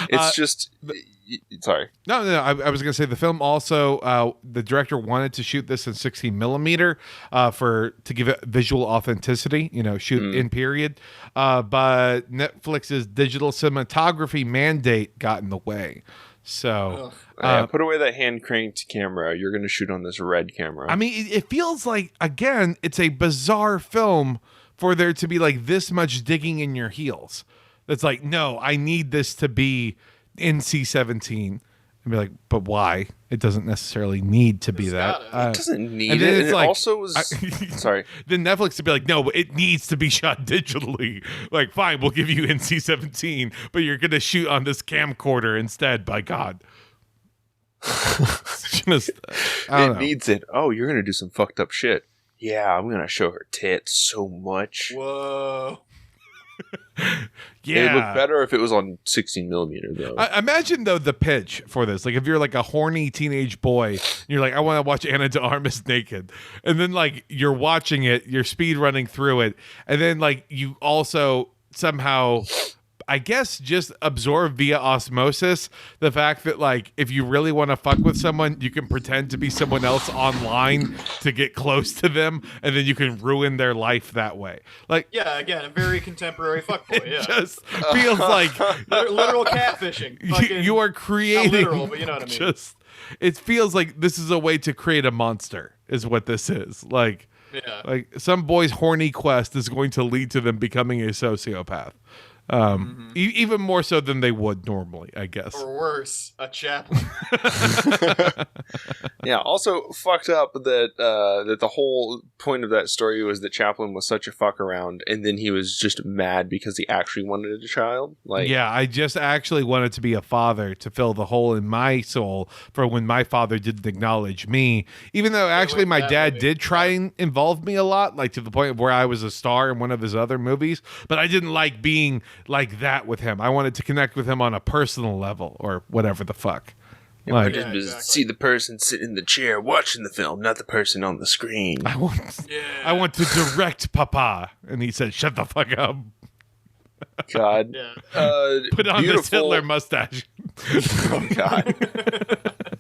It's just sorry. No. I was going to say the film also, the director wanted to shoot this in 16 millimeter to give it visual authenticity, shoot in period. But Netflix's digital cinematography mandate got in the way. So put away that hand cranked camera. You're going to shoot on this red camera. I mean, it feels like, again, it's a bizarre film for there to be like this much digging in your heels. It's like, no, I need this to be NC-17. And be like, but why? It doesn't necessarily need to be that. It doesn't need and it. It's and like, it also was... sorry. Then Netflix would be like, no, it needs to be shot digitally. Like, fine, we'll give you NC-17, but you're going to shoot on this camcorder instead, by God. It needs it. Oh, you're going to do some fucked up shit. Yeah, I'm going to show her tits so much. Whoa. Yeah, it'd look better if it was on 16 millimeter though. Imagine though the pitch for this, like if you're like a horny teenage boy, and you're like, I want to watch Ana de Armas naked, and then like you're watching it, you're speed running through it, and then like you also somehow, I guess, just absorb via osmosis the fact that like if you really want to fuck with someone, you can pretend to be someone else online to get close to them, and then you can ruin their life that way. Like, yeah, again, a very contemporary fuckboy. Yeah, it just feels like literal catfishing. You are creating. Not literal, but you know what I mean. Just, it feels like this is a way to create a monster, is what this is. Like, yeah, like some boy's horny quest is going to lead to them becoming a sociopath. Even more so than they would normally, I guess. Or worse, a chaplain. Yeah. Also, fucked up that that the whole point of that story was that Chaplin was such a fuck around, and then he was just mad because he actually wanted a child. Like, yeah, I just actually wanted to be a father to fill the hole in my soul for when my father didn't acknowledge me. Even though actually my dad did try and involve me a lot, like to the point of where I was a star in one of his other movies, but I didn't like being like that with him. I wanted to connect with him on a personal level or whatever the fuck. Like, just see the person sitting in the chair watching the film, not the person on the screen. I want to direct Papa. And he said, shut the fuck up. God. Put on this Hitler mustache. Oh, God.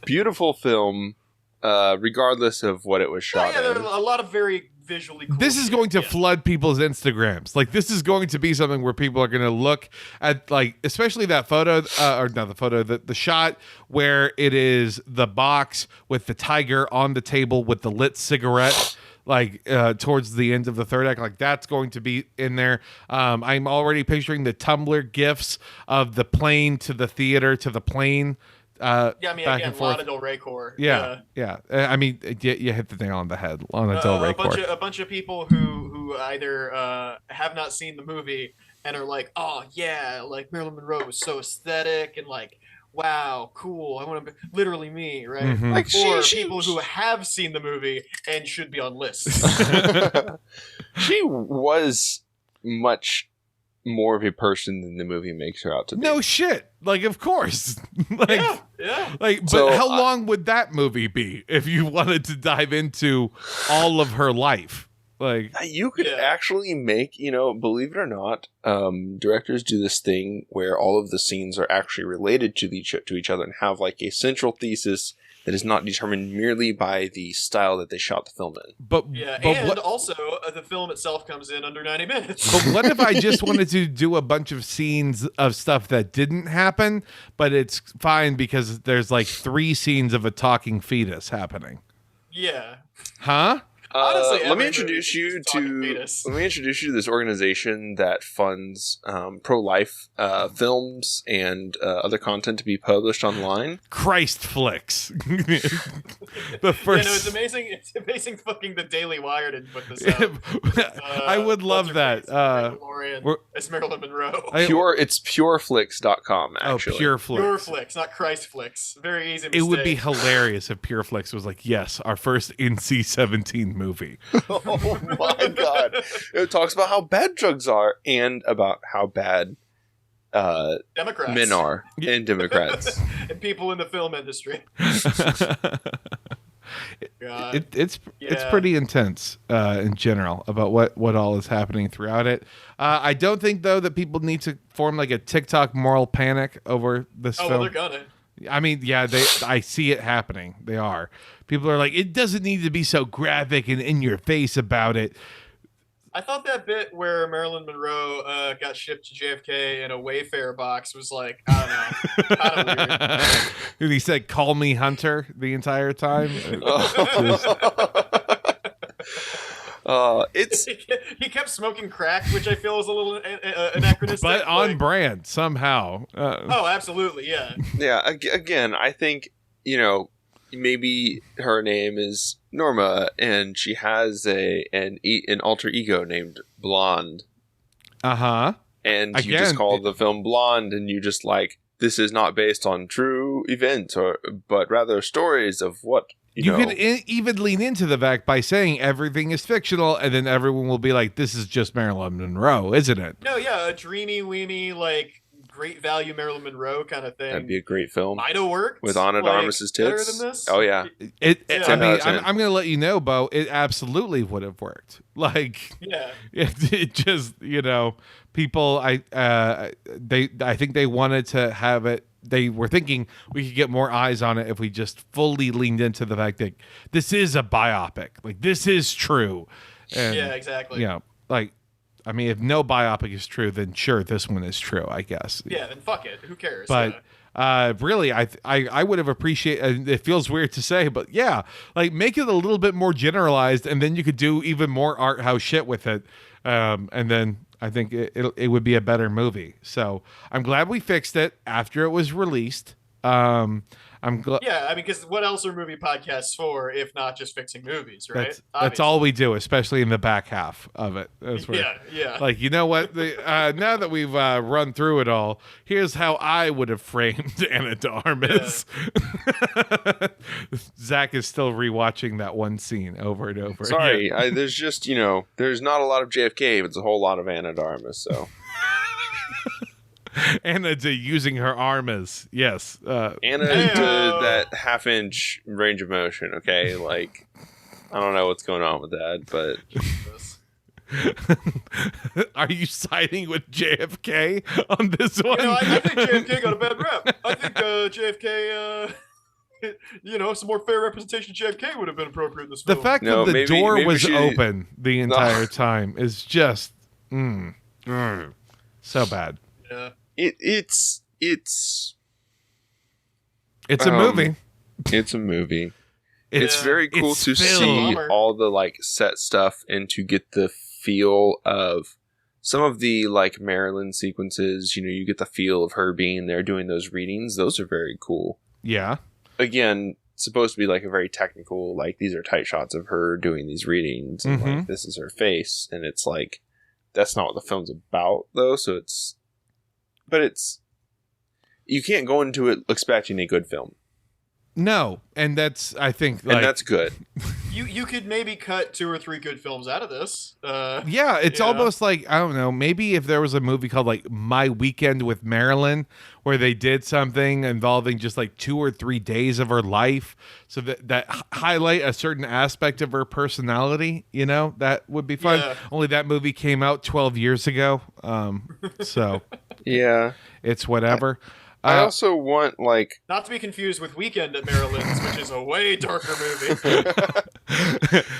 Beautiful film, regardless of what it was shot There in. are a lot of very visually cool This is going to flood people's Instagrams. Like, this is going to be something where people are going to look at, like, especially that photo, or not the photo, the shot where it is the box with the tiger on the table with the lit cigarette, like, towards the end of the third act. Like, that's going to be in there. I'm already picturing the Tumblr GIFs of the plane to the theater to the plane. I mean, back again, and forth. Lana Del Rey core. Yeah. I mean, you hit the thing on the head. Lana Del Rey core. A bunch of people who either have not seen the movie and are like, oh yeah, like Marilyn Monroe was so aesthetic and like, wow, cool. I want to be literally me, right? Mhm. Like, Or she people who have seen the movie and should be on lists. She was much more of a person than the movie makes her out to be. No shit. Like, of course. Like, yeah. Like, but So, how long would that movie be if you wanted to dive into all of her life? Like, you could actually make, believe it or not, directors do this thing where all of the scenes are actually related to each other and have like a central thesis that is not determined merely by the style that they shot the film in. but and also the film itself comes in under 90 minutes. But what if I just wanted to do a bunch of scenes of stuff that didn't happen, but it's fine because there's like 3 scenes of a talking fetus happening? Yeah. Huh? Honestly, let me introduce you to this organization that funds pro-life films and other content to be published online. Christ Flicks. The first. Yeah, no, it's amazing. It's amazing. Fucking the Daily Wire didn't put this out. I would love that. It's Marilyn Monroe. It's pureflix.com, actually. Oh, Pure Flicks. Pure Flicks, not Christ Flicks. Very easy mistake. It would be hilarious if Pure Flicks was like, yes, our first NC-17 movie. Oh my God. It talks about how bad drugs are and about how bad Democrats. men are and Democrats. And people in the film industry. It's pretty intense in general about what all is happening throughout it. I don't think though that people need to form like a TikTok moral panic over this film. Well, they're gonna. I mean, yeah, I see it happening. They are. People are like, it doesn't need to be so graphic and in your face about it. I thought that bit where Marilyn Monroe got shipped to JFK in a Wayfair box was like, I don't know, kind of weird. He said, "Call me Hunter" the entire time. He kept smoking crack, which I feel is a little anachronistic. But on brand somehow. Oh, absolutely, yeah. Yeah, again, I think, maybe her name is Norma and she has an alter ego named Blonde. Uh-huh. And Again, you just call the film Blonde and you just like, this is not based on true events but rather stories of what You could even lean into the fact by saying everything is fictional, and then everyone will be like, this is just Marilyn Monroe, isn't it? No, yeah, a dreamy, weeny, like, great value Marilyn Monroe kind of thing. That'd be a great film. Might have worked. With Ana de Armas's better tits. than this? Oh, yeah. I mean, I'm going to let you know, Bo, it absolutely would have worked. Like, yeah. It just, people, I think they wanted to have it. They were thinking we could get more eyes on it if we just fully leaned into the fact that this is a biopic. Like, this is true. And, yeah, exactly. I mean, if no biopic is true, then sure, this one is true, I guess. Yeah, then fuck it. Who cares? But really, I would have appreciated, it feels weird to say, but yeah, like make it a little bit more generalized, and then you could do even more art house shit with it. And then I think it would be a better movie. So I'm glad we fixed it after it was released. I'm glad. Yeah, I mean, because what else are movie podcasts for if not just fixing movies, right? That's all we do, especially in the back half of it. That's where, yeah. Like, you know what? Now that we've run through it all, here's how I would have framed Anna de Armas. Yeah. Zach is still rewatching that one scene over and over. Sorry, there's just, there's not a lot of JFK, but it's a whole lot of Anna de Armas, so... Anna using her arms. Yes. Anna did that half-inch range of motion, okay? Like, I don't know what's going on with that, but... Are you siding with JFK on this one? I think JFK got a bad rep. I think JFK... some more fair representation of JFK would have been appropriate in this film. The fact that the door was open the entire time is just... so bad. Yeah. It's a movie. It's a movie. It's very cool to see all the set stuff and to get the feel of some of the Marilyn sequences. You get the feel of her being there doing those readings. Those are very cool. Yeah. Again, supposed to be a very technical, these are tight shots of her doing these readings and this is her face, and it's that's not what the film's about though. So you can't go into it expecting a good film. No, and that's, I think, and that's good. You could maybe cut 2 or 3 good films out of this. Yeah, it's almost I don't know, maybe if there was a movie called My Weekend with Marilyn, where they did something involving just 2 or 3 days of her life, so that highlight a certain aspect of her personality, that would be fun. Yeah. Only that movie came out 12 years ago, so yeah, it's whatever. I also want not to be confused with Weekend at Maryland's, which is a way darker movie.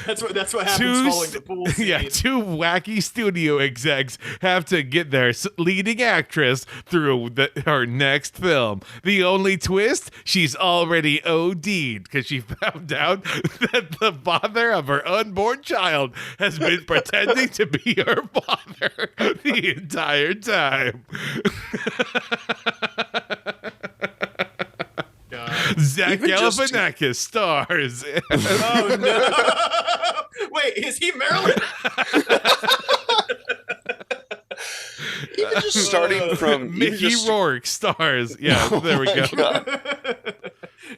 that's what happens following the pool scene. Yeah, 2 wacky studio execs have to get their leading actress through her next film. The only twist: she's already OD'd because she found out that the father of her unborn child has been pretending to be her father the entire time. Zach Galifianakis stars. Oh no! Wait, is he Marilyn? Even just starting from Mickey Rourke stars. Yeah, there we go.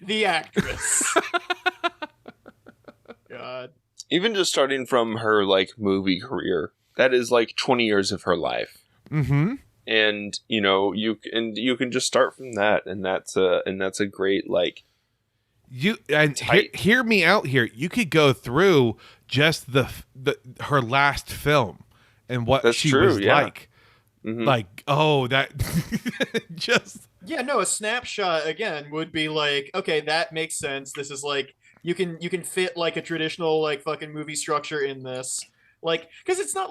The actress. God. Even just starting from her movie career, that is 20 years of her life. Mm-hmm. And you can just start from that, and that's a great hear me out here. You could go through just her last film and what she was like. Mm-hmm. That just a snapshot again would be okay, that makes sense. This is you can fit a traditional fucking movie structure in this, because it's not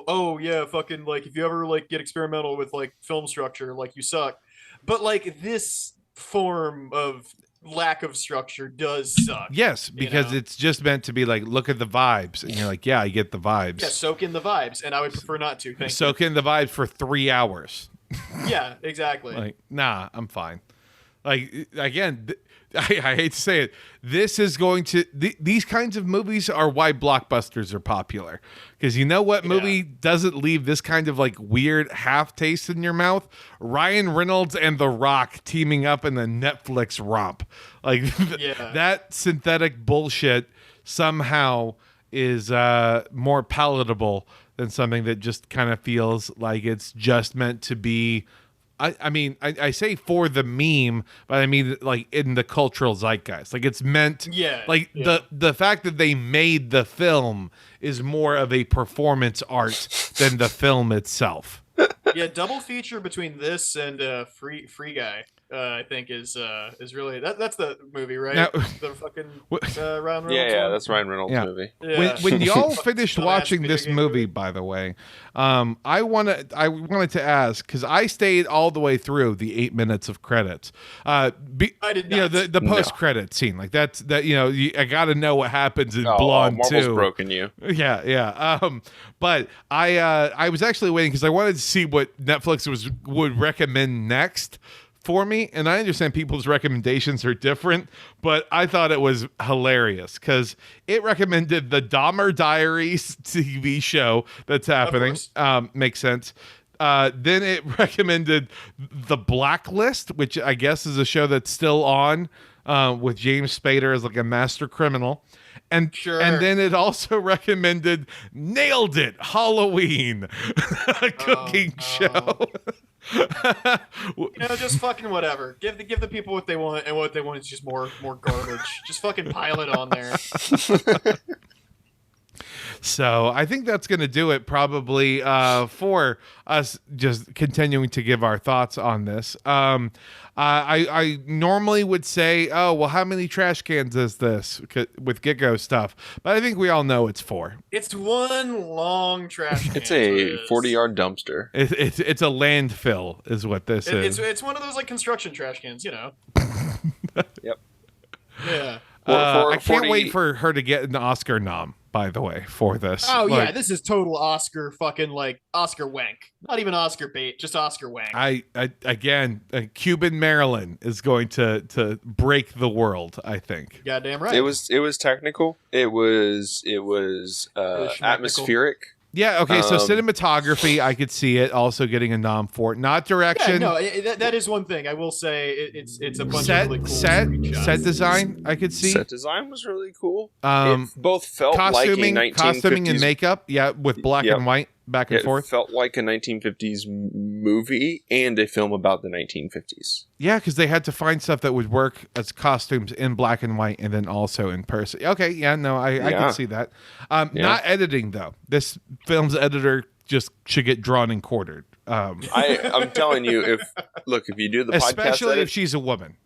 oh yeah, fucking if you ever get experimental with film structure, you suck. But this form of lack of structure does suck. Yes, because it's just meant to be look at the vibes, and you're yeah, I get the vibes. Yeah, soak in the vibes, and I would prefer not to. Soak in the vibes for 3 hours. Yeah, exactly. Nah, I'm fine. Again, I hate to say it. This is going to these kinds of movies are why blockbusters are popular. Because you know what movie doesn't leave this kind of weird half taste in your mouth? Ryan Reynolds and The Rock teaming up in the Netflix romp. That synthetic bullshit somehow is more palatable than something that just kind of feels like it's just meant to be. I say for the meme, but I mean in the cultural zeitgeist. It's meant. Yeah. The fact that they made the film is more of a performance art than the film itself. Yeah, double feature between this and Free Guy. I think is really that's the movie, right? Now- The fucking Ryan Reynolds. Yeah, one? that's Ryan Reynolds' Yeah. movie. Yeah. When y'all finished Dumbass watching video this game movie, by the way, I wanted to ask, because I stayed all the way through the 8 minutes of credits. I did You know, not. the post credit scene, like that. You know, I got to know what happens in Oh, Blonde Marvel's 2. broken you. Yeah. But I was actually waiting because I wanted to see what Netflix would recommend next for me, and I understand people's recommendations are different, but I thought it was hilarious because it recommended the Dahmer Diaries TV show that's happening. Makes sense. Then it recommended The Blacklist, which I guess is a show that's still on with James Spader as like a master criminal. And then it also recommended Nailed It Halloween, a cooking show. Just fucking whatever. Give the people what they want, and what they want is just more garbage. Just fucking pile it on there. So I think that's going to do it probably for us just continuing to give our thoughts on this. I normally would say, oh, well, how many trash cans is this with GIGO stuff? But I think we all know it's 4. It's one long trash can. It's a 40-yard dumpster. It's a landfill is what this is. It's one of those like construction trash cans, you know. Yep. Yeah. I can't wait for her to get an Oscar nom, by the way, for this. Oh, yeah, this is total Oscar fucking, like, Oscar wank. Not even Oscar bait, just Oscar wank. Again, Cuban Maryland is going to break the world, I think. Goddamn right. It was technical. It was atmospheric. Yeah, okay, so cinematography, I could see it also getting a nom for it. Not direction. Yeah, no, that is one thing. I will say it's a bunch set, of really cool set design, I could see. Set design was really cool. It both felt costuming, like a 1950s... Costuming and makeup, with black and white, back and forth. It felt like a 1950s movie and a film about the 1950s. Yeah, because they had to find stuff that would work as costumes in black and white and then also in person. Okay, I can see that. Not editing, though. This film's editor just should get drawn and quartered. I'm telling you, if you do the podcast, especially if she's a woman,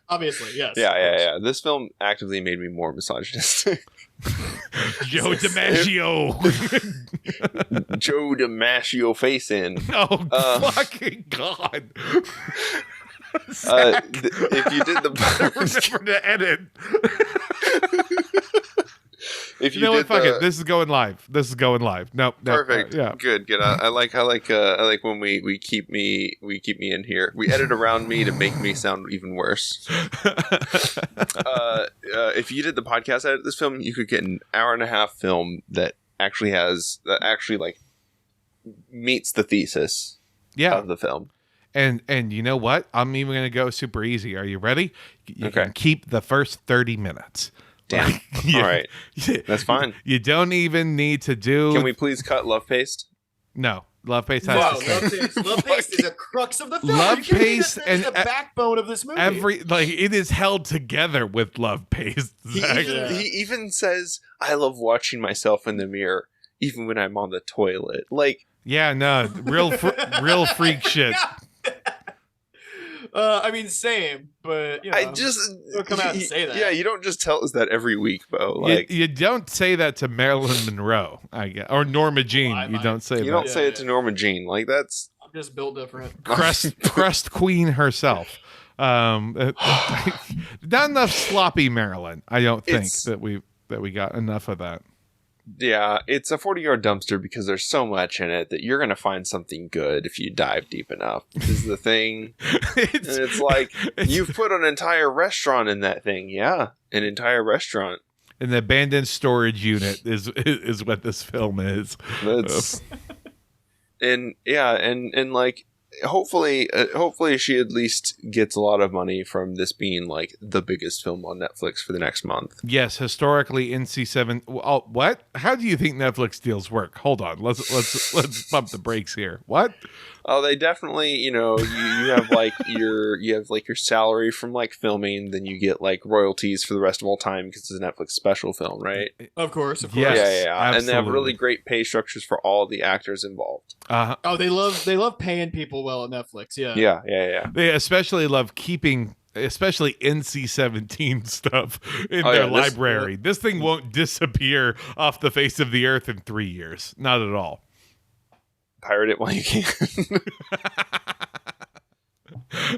obviously, yes. Yeah. This film actively made me more misogynistic. Joe DiMaggio. Joe DiMaggio face in. Oh, fucking God. If you did the remember to edit. If you know what? Fuck it. This is going live. Nope. Perfect. Yeah. Good. I like when we keep me in here. We edit around me to make me sound even worse. If you did the podcast edit this film, you could get an hour-and-a-half film that actually meets the thesis of the film. And you know what? I'm even going to go super easy. Are you ready? You can keep the first 30 minutes. Damn. All right. That's fine. You don't even need to do... Can we please cut Love Paste? No. Love Paste has to stay. Love Paste is a crux of the film. Love Paste and the backbone of this movie. It is held together with Love Paste. He even says, "I love watching myself in the mirror, even when I'm on the toilet." Like, yeah, no, real freak shit. I mean, same, but I just don't come out and say that. Yeah, you don't just tell us that every week, Bo. Like, you don't say that to Marilyn Monroe, I guess, or Norma Jean. You don't say that. You don't say it to Norma Jean. Like, that's I'm just built different. Crust Queen herself. Not enough sloppy Marilyn. I don't think that we got enough of that. Yeah, it's a 40-yard dumpster because there's so much in it that you're going to find something good if you dive deep enough. This is the thing. It's like, you've put an entire restaurant in that thing. Yeah, an entire restaurant. An abandoned storage unit is what this film is. That's... and like, hopefully she at least gets a lot of money from this being like the biggest film on Netflix for the next month. Yes, historically NC-7. Oh, what? How do you think Netflix deals work? Hold on, let's pump the brakes here. What? Oh, they definitely, you have like your salary from like filming, then you get like royalties for the rest of all time because it's a Netflix special film, right? Of course. Yes, Yeah. And they have absolutely. really great pay structures for all the actors involved. Oh, they love paying people well at Netflix. Yeah. Yeah. They especially love keeping, especially NC-17 stuff in Oh, their yeah, library. This thing won't disappear off the face of the earth in 3 years. Not at all. Pirate it while you can.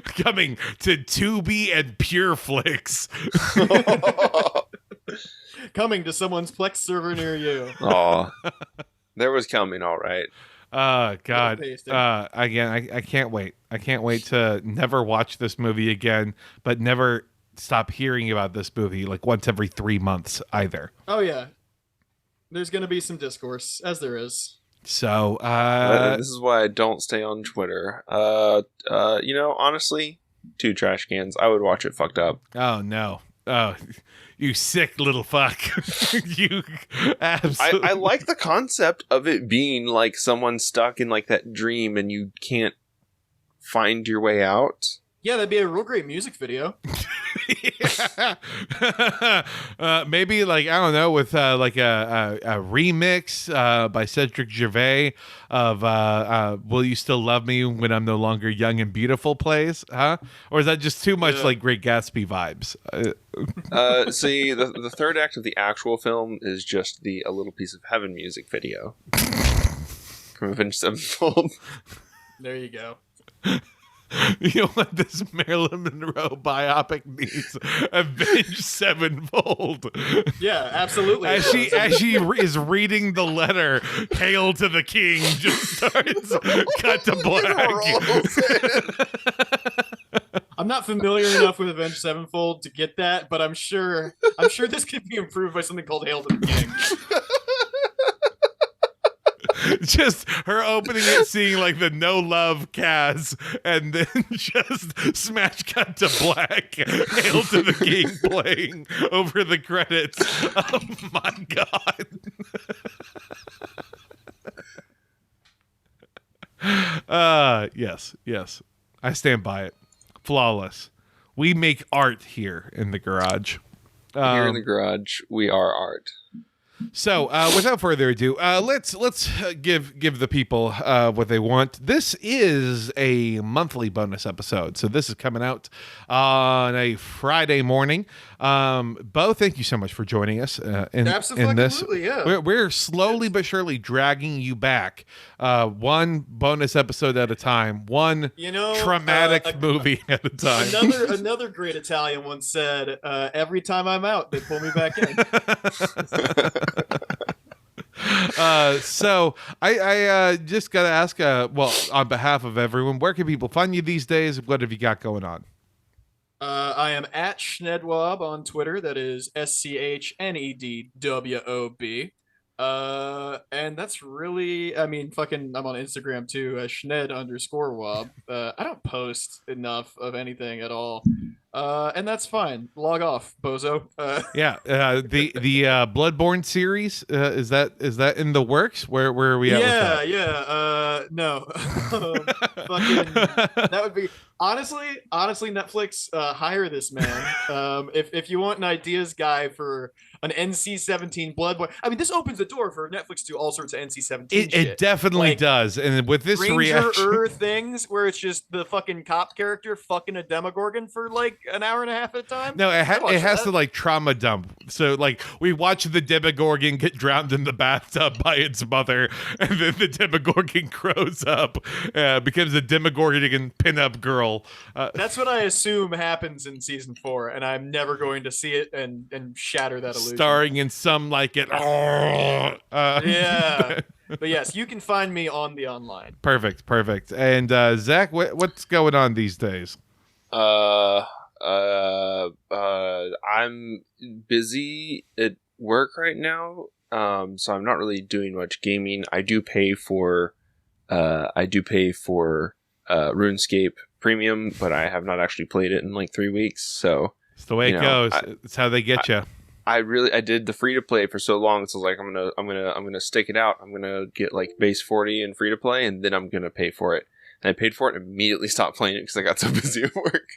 Coming to Tubi and PureFlix. Coming to someone's Plex server near you. Oh, there was coming, all right. God. Pasting. Again, I can't wait. I can't wait to never watch this movie again, but never stop hearing about this movie like once every 3 months either. Oh yeah. There's gonna be some discourse, as there is. So, This is why I don't stay on Twitter. Honestly, 2 trash cans. I would watch it fucked up. oh no. Oh, you sick little fuck. You absolutely. I like the concept of it being like someone stuck in like that dream and you can't find your way out. Yeah, that'd be a real great music video. Maybe like I don't know with like a remix by Cedric Gervais of "Will You Still Love Me When I'm No Longer Young and Beautiful" plays, huh? Or is that just too much like Great Gatsby vibes? See, the third act of the actual film is just A Little Piece of Heaven music video from Avenged Sevenfold. There you go. You know what this Marilyn Monroe biopic needs? Avenged Sevenfold. Yeah, absolutely. As she is reading the letter, "Hail to the King," just starts cut to black. I'm not familiar enough with Avenged Sevenfold to get that, but I'm sure this could be improved by something called Hail to the King. Just her opening it, seeing like the no love Kaz, and then just smash cut to black. Hail to the King playing over the credits. Oh my god. Yes. I stand by it. Flawless. We make art here in the garage. Here in the garage, we are art. So, without further ado, let's give the people what they want. This is a monthly bonus episode, so this is coming out on a Friday morning. Bo, thank you so much for joining us in this. Yeah. We're slowly but surely dragging you back, one bonus episode at a time, one traumatic movie at a time. Another great Italian once said, "Every time I'm out, they pull me back in." So I just gotta ask, on behalf of everyone, where can people find you these days? What have you got going on? I am at Schnedwob on Twitter. That is SCHNEDWOB. And that's really, I'm on Instagram too, Schned_wob. I don't post enough of anything at all. And that's fine. Log off, bozo. Yeah, the Bloodborne series, is that in the works? Where are we at with that? No. Fucking, that would be honestly Netflix, hire this man. If you want an ideas guy for an NC-17 Bloodborne, this opens the door for Netflix to do all sorts of NC-17 shit. It definitely does, and with this reaction, things where it's just the fucking cop character fucking a Demogorgon for like an hour and a half at a time. No, it has to like trauma dump. So like we watch the Demogorgon get drowned in the bathtub by its mother, and then the Demogorgon grows up, becomes a Demogorgon pinup girl. That's what I assume happens in season 4, and I'm never going to see it and shatter that illusion. Starring in some like it. Yeah. But yes, you can find me on the online. Perfect. And Zach, what's going on these days? I'm busy at work right now, so I'm not really doing much gaming. I do pay for RuneScape Premium, but I have not actually played it in like 3 weeks. So it's the way it goes. It's how they get you. I did the free to play for so long, so I was like, I'm gonna stick it out. I'm gonna get like base 40 and free to play, and then I'm gonna pay for it. and I paid for it and immediately stopped playing it because I got so busy at work.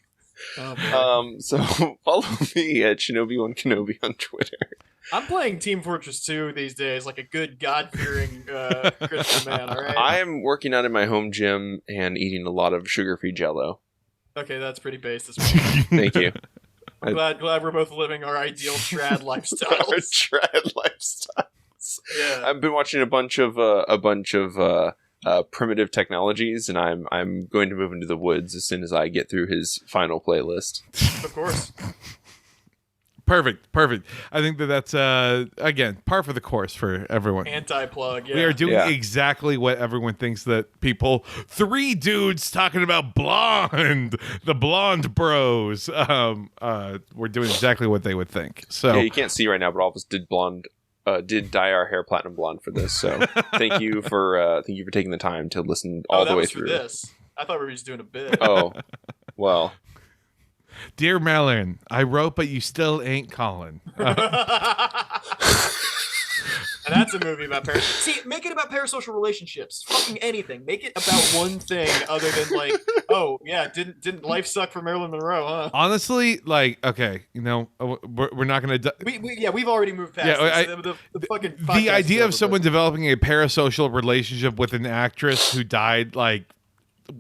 Oh, So follow me at Shinobi1Kenobi on Twitter. I'm playing Team Fortress 2 these days like a good God-fearing Christian man, all right? I'm working out in my home gym and eating a lot of sugar-free Jell-O. Okay, that's pretty base this morning. Thank you. I'm glad we're both living our ideal trad Our lifestyles. trad lifestyles. Yeah. I've been watching a bunch of primitive technologies, and I'm going to move into the woods as soon as I get through his final playlist. Of course. Perfect. I think that's again par for the course for everyone. Anti-plug, yeah. We are doing exactly what everyone thinks that people. 3 dudes talking about blonde, the blonde bros. We're doing exactly what they would think. So Yeah, you can't see right now, but all of us did dye our hair platinum blonde for this. So thank you for taking the time to listen all the way through. For this. I thought we were just doing a bit. Oh, well. Dear Melon, I wrote, but you still ain't calling. And that's a movie about See, make it about parasocial relationships. Fucking anything. Make it about one thing other than like, oh yeah, didn't life suck for Marilyn Monroe, huh? Honestly, like, okay, we're not gonna. We've already moved past. The fucking the idea of someone developing a parasocial relationship with an actress who died like.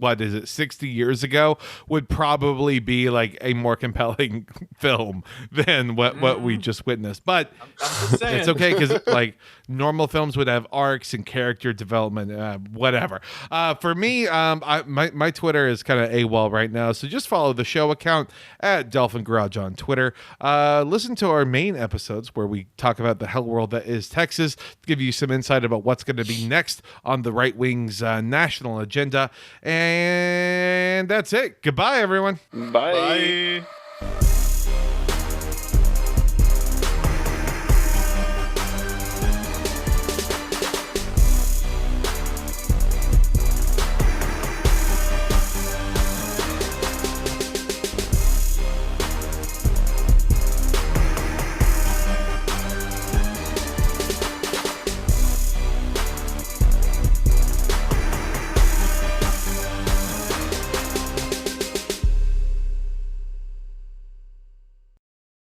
What is it, 60 years ago would probably be like a more compelling film than what we just witnessed. But I'm just saying. it's okay because like normal films would have arcs and character development, whatever. For me, my Twitter is kind of AWOL right now, so just follow the show account at Dolphin Garage on Twitter. Listen to our main episodes where we talk about the hell world that is Texas, give you some insight about what's going to be next on the right wing's national agenda. And that's it. Goodbye, everyone. Bye. Bye.